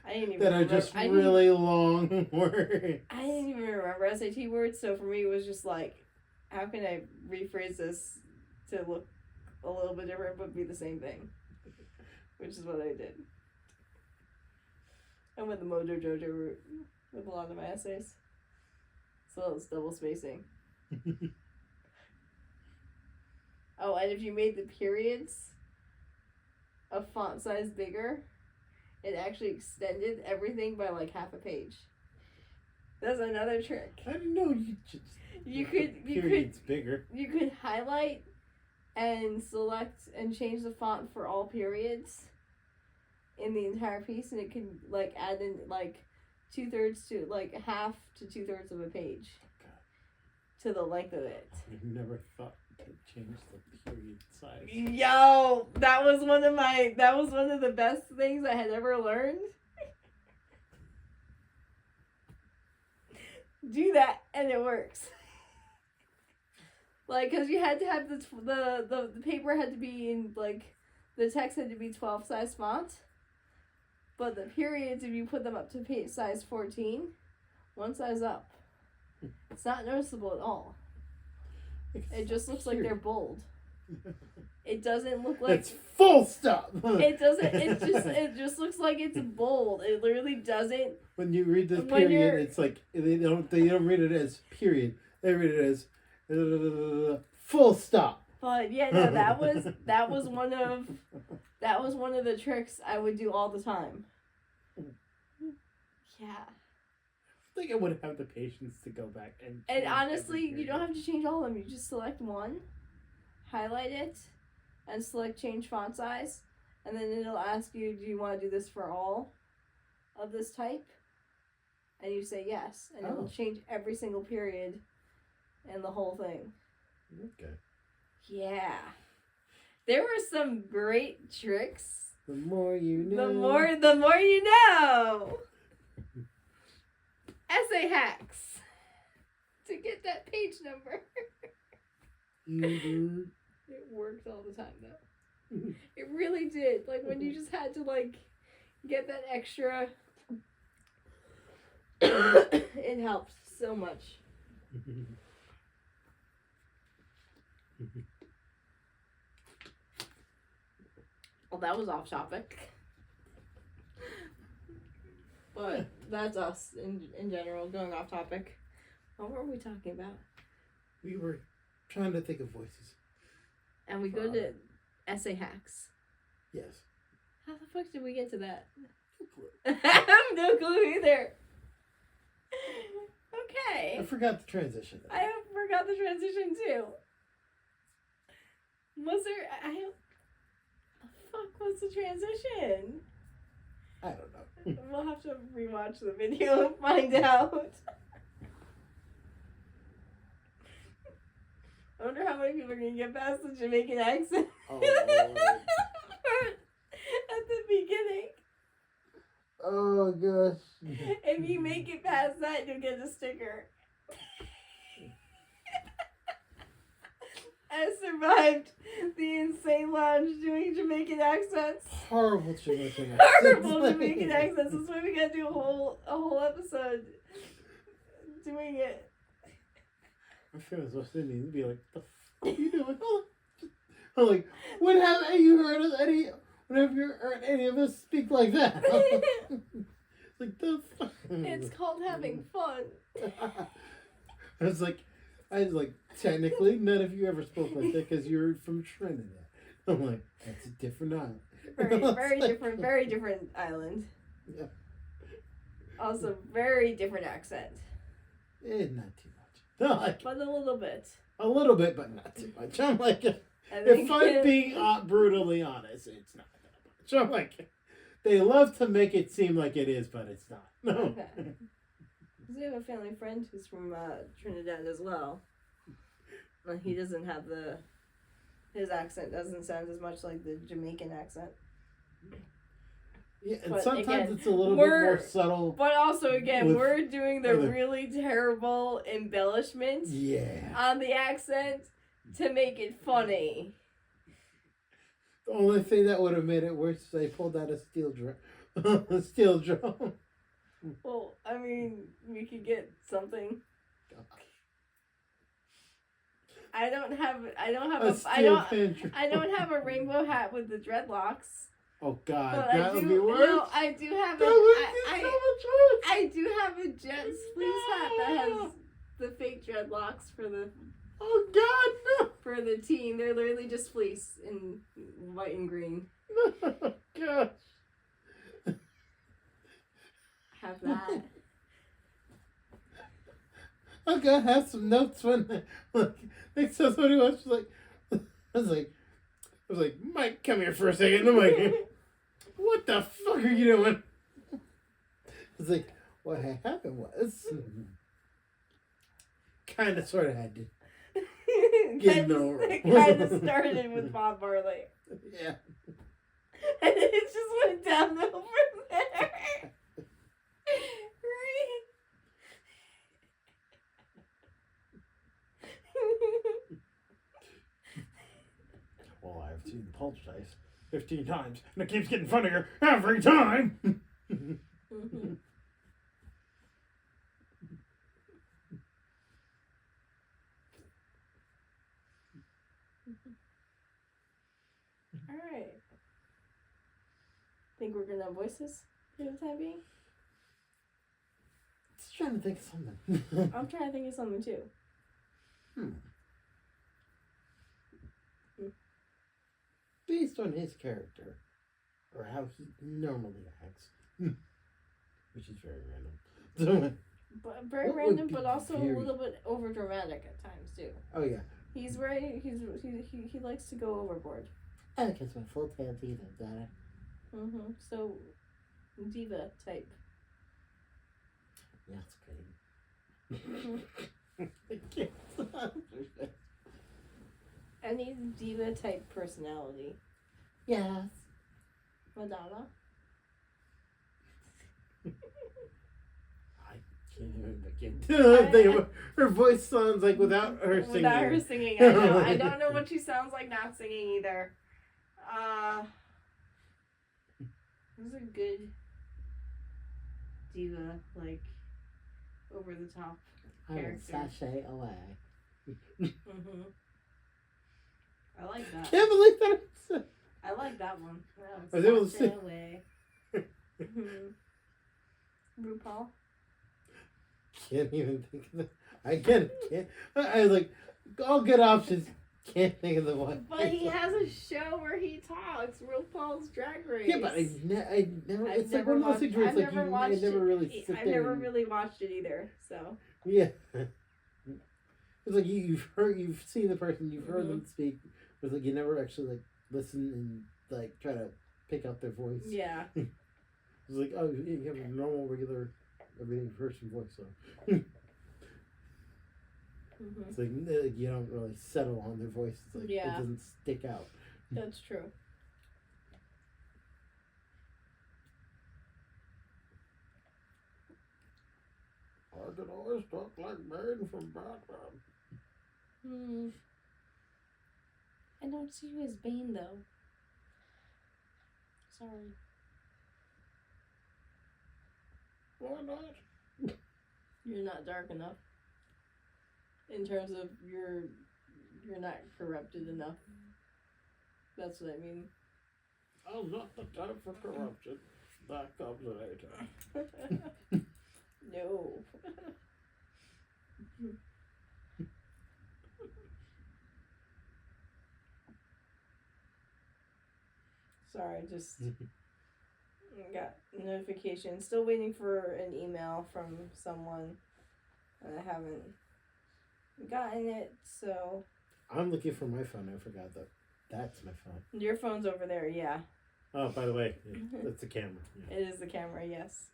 I didn't even that are just really long words. I didn't even remember SAT words, so for me it was just like, how can I rephrase this to look a little bit different but be the same thing? Which is what I did. I went the Mojo Jojo route with a lot of my essays. So it's double spacing. Oh, and if you made the periods a font size bigger, it actually extended everything by like half a page. That's another trick. I didn't know you could bigger. You could highlight and select and change the font for all periods in the entire piece, and it can like add in like 2/3 to like half to 2/3 of a page to the length of it. I never thought to change the period size. Yo, that was one of the best things I had ever learned. Do that and it works. Like, cause you had to have the paper had to be in like, the text had to be 12 size font, but the periods, if you put them up to page size 14, one size up, it's not noticeable at all. It just looks like they're bold. It doesn't look like it's full stop. It doesn't. It just looks like it's bold. It literally doesn't. When you read this period, it's like they don't read it as period. They read it as full stop. But yeah, no, that was one of the tricks I would do all the time. Yeah. I think I wouldn't have the patience to go back and. And honestly, you don't have to change all of them. You just select one, highlight it, and select change font size, and then it'll ask you, do you want to do this for all of this type? And you say yes, and it'll change every single period and the whole thing. Okay. Yeah. There were some great tricks. The more you know. The more you know. Essay hacks. To get that page number. Mm-hmm. It works all the time though. It really did. Like when you just had to like get that extra. It helped so much. Well, that was off topic. But that's us in general, going off topic. What were we talking about? We were trying to think of voices. And we go to essay hacks. Yes. How the fuck did we get to that? I have no clue either. Okay. I forgot the transition. I forgot the transition too. Was there? The fuck was the transition? I don't know. We'll have to rewatch the video and find out. I wonder how many people are gonna get past the Jamaican accent. Oh, Lord. At the beginning. Oh gosh. If you make it past that, you'll get a sticker. I survived the insane lounge doing Jamaican accents. Horrible Jamaican accents. Horrible Jamaican accents. That's why we gotta do a whole episode doing it. My friends was listening and be like, "The fuck are you doing?" I'm like, "When have you heard of any? When have you heard any of us speak like that?" It's like the fuck. It's called having fun. I was like, technically, none of you ever spoke like that because you're from Trinidad. I'm like, that's a different island. Very different island. Yeah. Also, very different accent. Not too much. No, like, But a little bit. a little bit, but not too much. I'm like, I think if I'm being brutally honest, it's not that much. I'm like, they love to make it seem like it is, but it's not. No. Okay. We have a family friend who's from Trinidad as well. He doesn't have his accent doesn't sound as much like the Jamaican accent. Yeah, and But sometimes again, it's a little bit more subtle. But also, again, With we're doing the other- really terrible embellishment Yeah. on the accent to make it funny. The only thing that would have made it worse is they pulled out a steel drum. A steel drum. Well, I mean, we could get something. I don't have a rainbow hat with the dreadlocks. Oh God, But that would be worse. no, I do have That would be so much worse. I do have a jet fleece hat that has the fake dreadlocks for the Oh God, team. They're literally just fleece in white and green. no! Oh, gosh. Have that. I'm gonna have some notes when like somebody was like, I was like, Mike, come here for a second. I'm like, what the fuck are you doing? I was like, what had happened was, kind of, sort of had to get over. It kind of started with Bob Marley. Yeah. And it just went downhill from there. Right? Well, I've seen the Poltergeist 15 times, and it keeps getting funnier every time. Mm-hmm. All right. Think we're gonna have voices for the time being? Just trying to think of something. I'm trying to think of something too. Based on his character, or how he normally acts, which is very random. But very What would random, be but also very- a little bit over dramatic at times too. Oh yeah. He likes to go overboard. I guess my full tail diva, got it. Mm-hmm. So, diva type. That's good. I can't stop. Any diva type personality. Yes. Madonna. I can't even begin. Her voice sounds like without her singing. Without her singing, I know. I don't know what she sounds like not singing either. Who's a good diva, like, over the top I will character? sashay away. Mm-hmm. I like that. Can't believe that. I like that one. I was able to Sashay see. away. RuPaul. Can't even think of the. I can't. I was like, all good options. Can't think of the one. But he has a show where he talks. RuPaul's Drag Race. Yeah, but I never. I've It's like never one of those watched- things where it's I've like never you. I watched never it. really sit I've there. never and- really watched it either. So. Yeah. It's like you've seen the person, you've heard them speak, but it's like you never actually like listen and like try to pick out their voice. Yeah. It's like, oh, you have a normal, regular, everyday person voice, so Mm-hmm. it's like you don't really settle on their voice. It's like it Yeah. doesn't stick out. That's true. I can always talk like Bane from Batman. I don't see you as Bane though. Sorry. Why not? You're not dark enough. In terms of you're not corrupted enough. That's what I mean. I'm not the type for corruption. That comes later. No. Sorry, just got notification. Still waiting for an email from someone, and I haven't gotten it. So I'm looking for my phone. I forgot that. That's my phone. your phone's over there. Yeah, Oh, by the way, that's the camera. Yeah. it is the camera. Yes.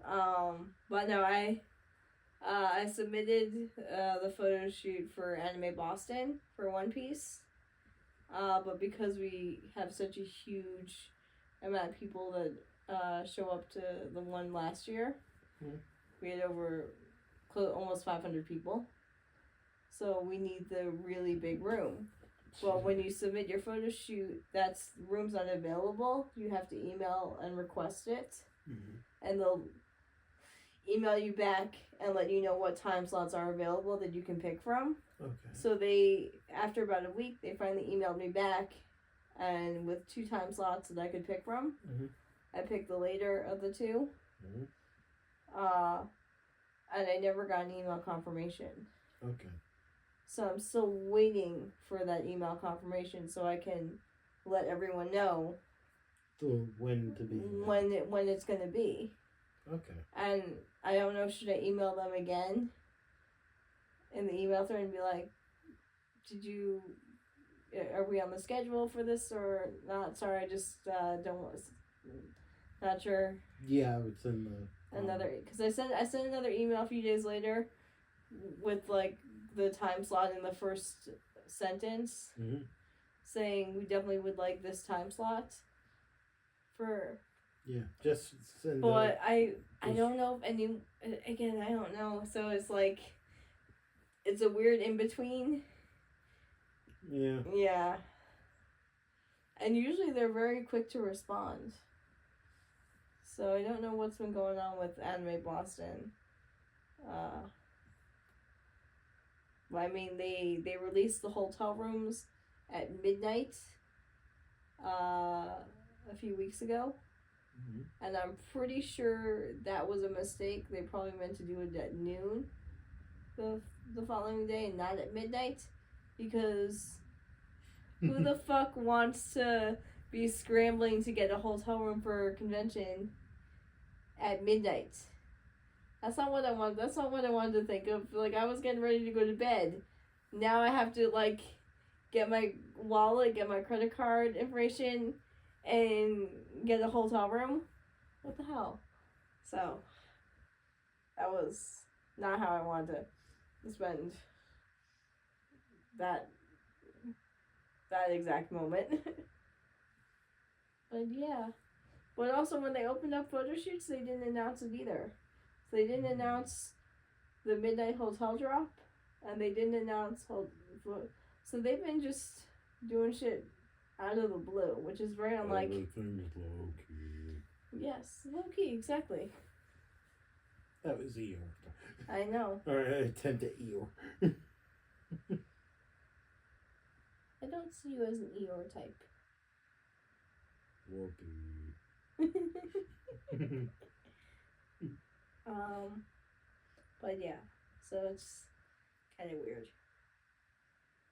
But no, I submitted the photo shoot for Anime Boston for One Piece. But because we have such a huge amount of people that show up to the one last year, we had over almost 500 people. So we need the really big room. Well, when you submit your photo shoot, that's room's not available. You have to email and request it, and they'll email you back and let you know what time slots are available that you can pick from. Okay. So they, after about a week, they finally emailed me back, and with 2 time slots that I could pick from, I picked the later of the 2. And I never got an email confirmation. Okay. So I'm still waiting for that email confirmation so I can let everyone know So when to be? when it's gonna be. Okay. And I don't know, should I email them again in the email thread and be like, are we on the schedule for this or not? Sorry, I just not sure. Yeah, I would send the Another, because I sent another email a few days later with like the time slot in the first sentence saying we definitely would like this time slot for. Yeah, just send. But I don't know if any, again, I don't know. So it's like, it's a weird in between. Yeah. Yeah. And usually they're very quick to respond. So I don't know what's been going on with Anime Boston. But I mean, they released the hotel rooms at midnight a few weeks ago. And I'm pretty sure that was a mistake. They probably meant to do it at noon the following day and not at midnight. Because who the fuck wants to be scrambling to get a hotel room for a convention at midnight? That's not what I wanted. That's not what I wanted to think of. Like, I was getting ready to go to bed. Now I have to, like, get my wallet, get my credit card information, and get a hotel room. What the hell? So, that was not how I wanted to spend that exact moment. But yeah. But also, when they opened up photo shoots, they didn't announce it either. So they didn't announce the midnight hotel drop, and they didn't announce so they've been just doing shit out of the blue, which is very unlike. Everything's low key. Yes, low key, exactly. That was Eeyore. I know. Or I attempt at Eeyore. I don't see you as an Eeyore type. Whoopee. But yeah, so it's kind of weird.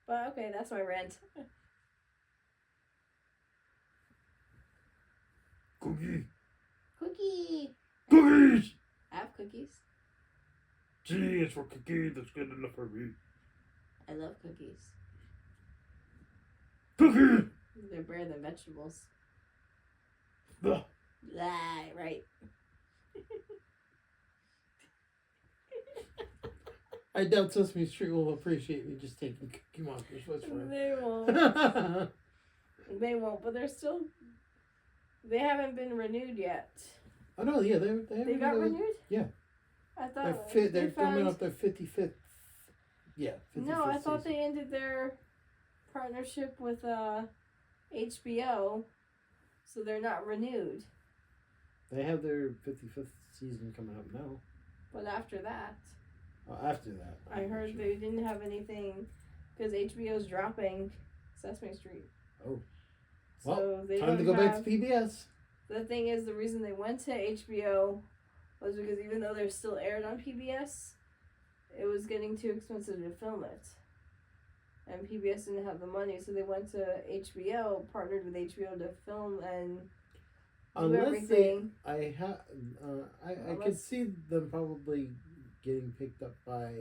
But okay, that's my rant. Cookie. Cookie. Cookies. I have cookies. G is for cookie. That's good enough for me. I love cookies. Cookie. They're better than vegetables. Ugh. Right. I doubt Sesame Street will appreciate me just taking Cookie Monster's What's right. They won't. They won't, but they're still. They haven't been renewed yet. Oh no, yeah, they got renewed? Yeah. I thought they're coming up their 55th. Yeah. 55th No, I thought season. they ended their partnership with HBO, so they're not renewed. They have their 55th season coming up now. But after that, After that, I heard they didn't have anything because HBO's dropping Sesame Street. Oh. So Well, they time to go back to PBS. The thing is, the reason they went to HBO was because even though they're still aired on PBS, it was getting too expensive to film it. And PBS didn't have the money, so they went to HBO, partnered with HBO to film and do everything. I could see them probably getting picked up by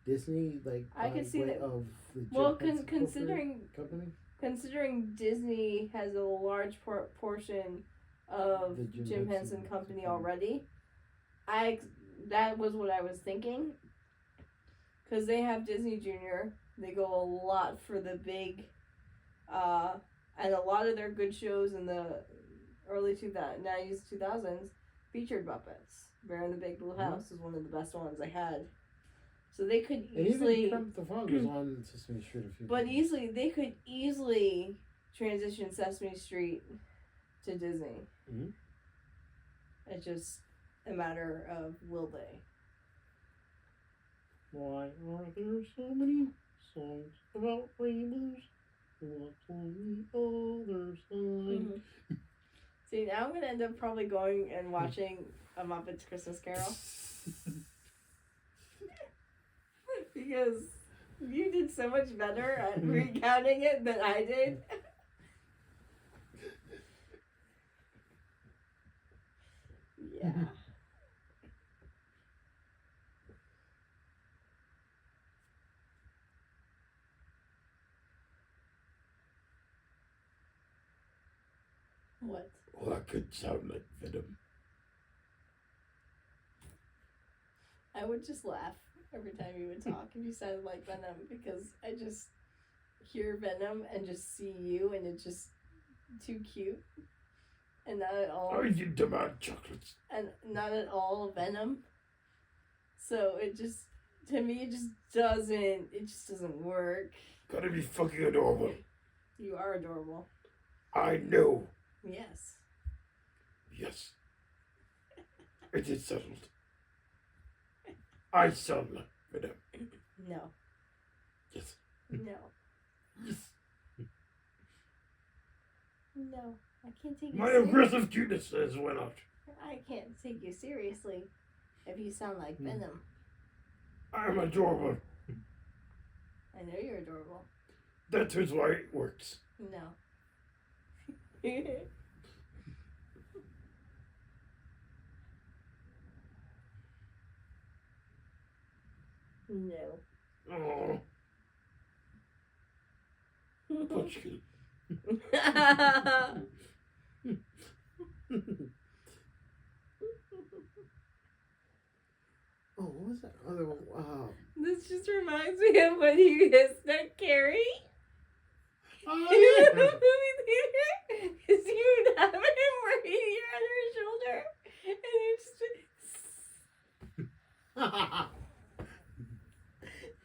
Disney, like I could see that. Of the Well, Jim Henson considering company. Considering Disney has a large portion of The Jim Henson Company already, that was what I was thinking. Because they have Disney Junior, they go a lot for the big, and a lot of their good shows in the early 90s, 2000s featured Muppets. Bear in the Big Blue House is one of the best ones they had. So they could easily. And even Kermit the Frog was on Sesame Street a few times. They could easily transition Sesame Street to Disney. Mm-hmm. It's just a matter of will they. Why are there so many songs about rainbows? What's on the other side? Mm-hmm. See, now I'm going to end up probably going and watching A Muppet's Christmas Carol. Because you did so much better at recounting it than I did. Yeah. What? Well, that could sound like Venom. I would just laugh every time you would talk if you sounded like Venom, because I just hear Venom and just see you, and it's just too cute. And not at all. I demand chocolates. And not at all Venom. So it just, to me, it just doesn't work. Gotta be fucking adorable. You are adorable. I know. Yes. Yes. It is settled. I sound like Venom. No. Yes. No. Yes. No. I can't take you My seriously. aggressive cuteness has went out. I can't take you seriously if you sound like Venom. I'm adorable. I know you're adorable. That is why it works. No. No. Oh, Punchkin. Oh, what was that other one? Wow. This just reminds me of when you hissed at Carrie. Oh, In the movie theater. Because you would have him right here on her shoulder. And you just...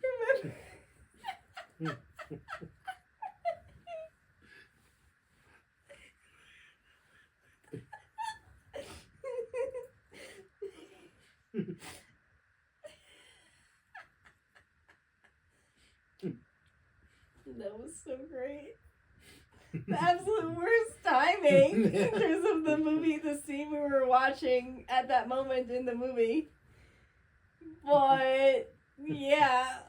Remember? That was so great. The absolute worst timing in terms of the movie, the scene we were watching at that moment in the movie. But, yeah,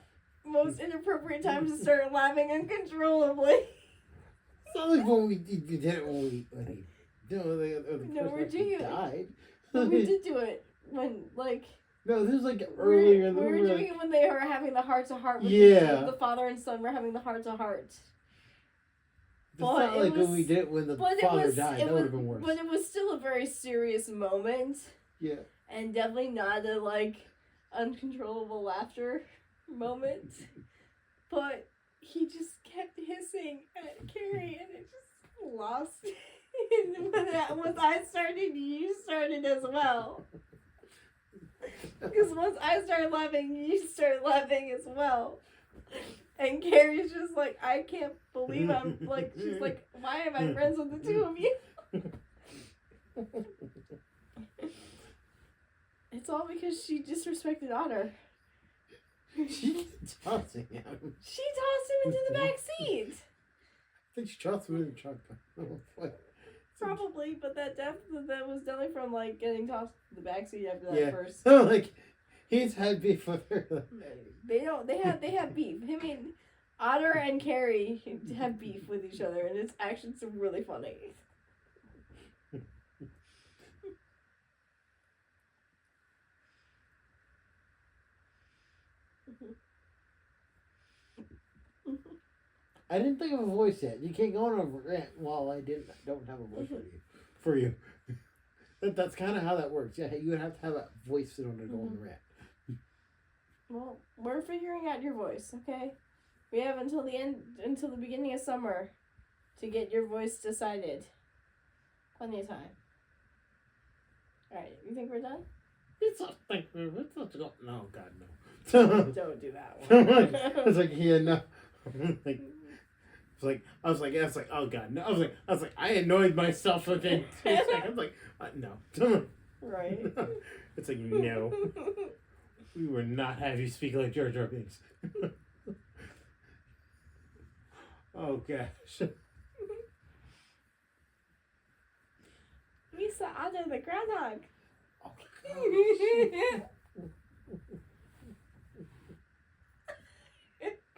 most inappropriate time to start laughing uncontrollably. It's not like when we did it when he the No, person we're actually doing it. died. But we did do it when, like... No, this was like earlier in the we were movie. doing it when they were having the heart-to-heart with Yeah. the father and son were having the heart-to-heart. It's not like when we did it when the father died. That would have been worse. But it was still a very serious moment. Yeah. And definitely not a, like, uncontrollable laughter moment. But he just kept hissing at Carrie, and it just lost. And once I started, you started as well. Because once I started laughing, you started laughing as well. And Carrie's just like, I can't believe I'm, like, she's like, why am I friends with the two of you? It's all because she disrespected Otter. She tossing him. She tossed him into the back seat. I think she tossed him in the truck. Probably, but that was definitely from, like, getting tossed in the back seat after that Yeah. first. Like, he's had beef with her. They have beef. I mean, Otter and Carrie have beef with each other, and it's really funny. I didn't think of a voice yet. You can't go on a rant while I don't have a voice for you. That's kind of how that works. Yeah, you would have to have a voice in order to go on the rant. Well, we're figuring out your voice, okay? We have until the beginning of summer to get your voice decided. Plenty of time. Alright, you think we're done? No, God, no. Don't do that one. I was like, yeah, no. I was like, oh God, no. I was like, I annoyed myself within 2 seconds. Like, no. Right. It's like, no. We would not have you speak like Jar Jar Binks. Oh gosh. We saw Otto the groundhog. Oh,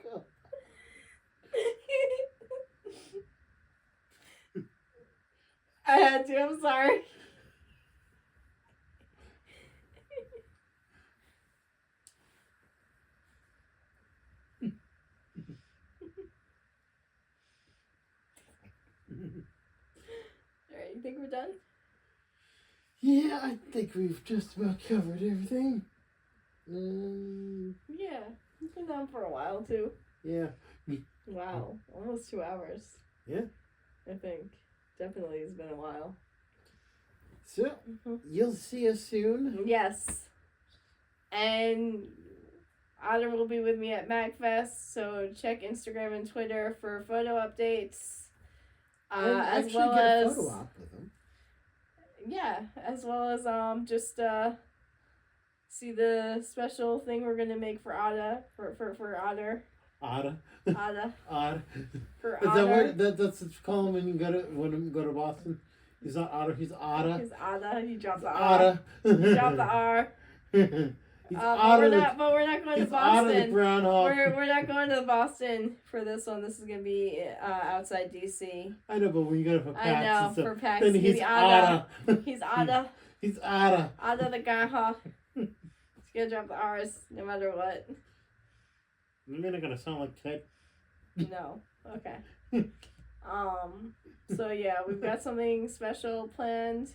God. I had to, I'm sorry. Alright, you think we're done? Yeah, I think we've just about covered everything. Yeah, we've been done for a while too. Yeah. Wow, almost 2 hours. Yeah. I think. Definitely it's been a while. So, you'll see us soon. Yes. And Otter will be with me at MagFest, so check Instagram and Twitter for photo updates. And as actually well get a as photo op with them. yeah, as well as just see the special thing we're gonna make for Otter for Otter. Otta. Otter. Odd. For Is Otter. that's what you call him when you go to Boston? He's not Otter, he's Otta. He's Otter. You dropped the R. Otta. You dropped the R. He's But we're not going to he's Otta the Boston. groundhog. We're not going to Boston for this one. This is gonna be outside DC. I know, but when you go to PAX I know and stuff, for PAX. then he's Otta. He's Otta. He's Otta. Otta the groundhog. He's gonna drop the R's no matter what. You're not gonna sound like Ted. No. Okay. So yeah, we've got something special planned.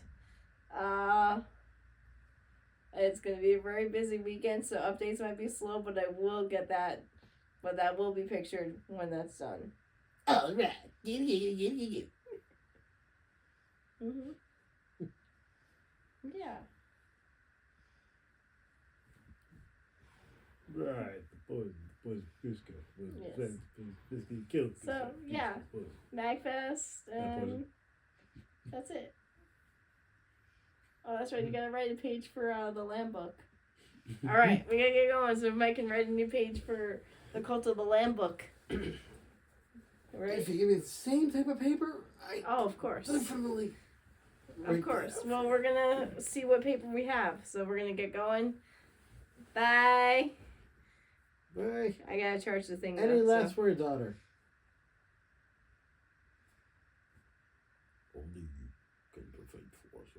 It's gonna be a very busy weekend, so updates might be slow, but I will get that. But that will be pictured when that's done. All right. Mhm. Yeah. Right. Boys, Yes. killed. So, yeah. MagFest, and that's it. Oh, that's right. You gotta write a page for the Lamb book. All right, we gotta get going so Mike can write a new page for the Cult of the Lamb book. Right? If you give me the same type of paper, I Oh, of course. definitely. Of course. Well, we're gonna see what paper we have. So we're gonna get going. Bye. Bye. I gotta charge the thing. Any though, last so. words, daughter? Only you can defend Forest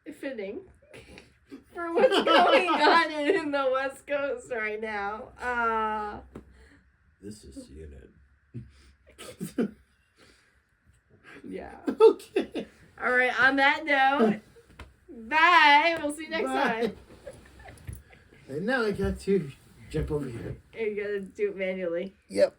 Fires. Fitting for what's going on in the West Coast right now. This is CNN. Yeah. Okay. All right. On that note, bye. We'll see you next Bye. time. And now I got to jump over here. You gotta do it manually. Yep.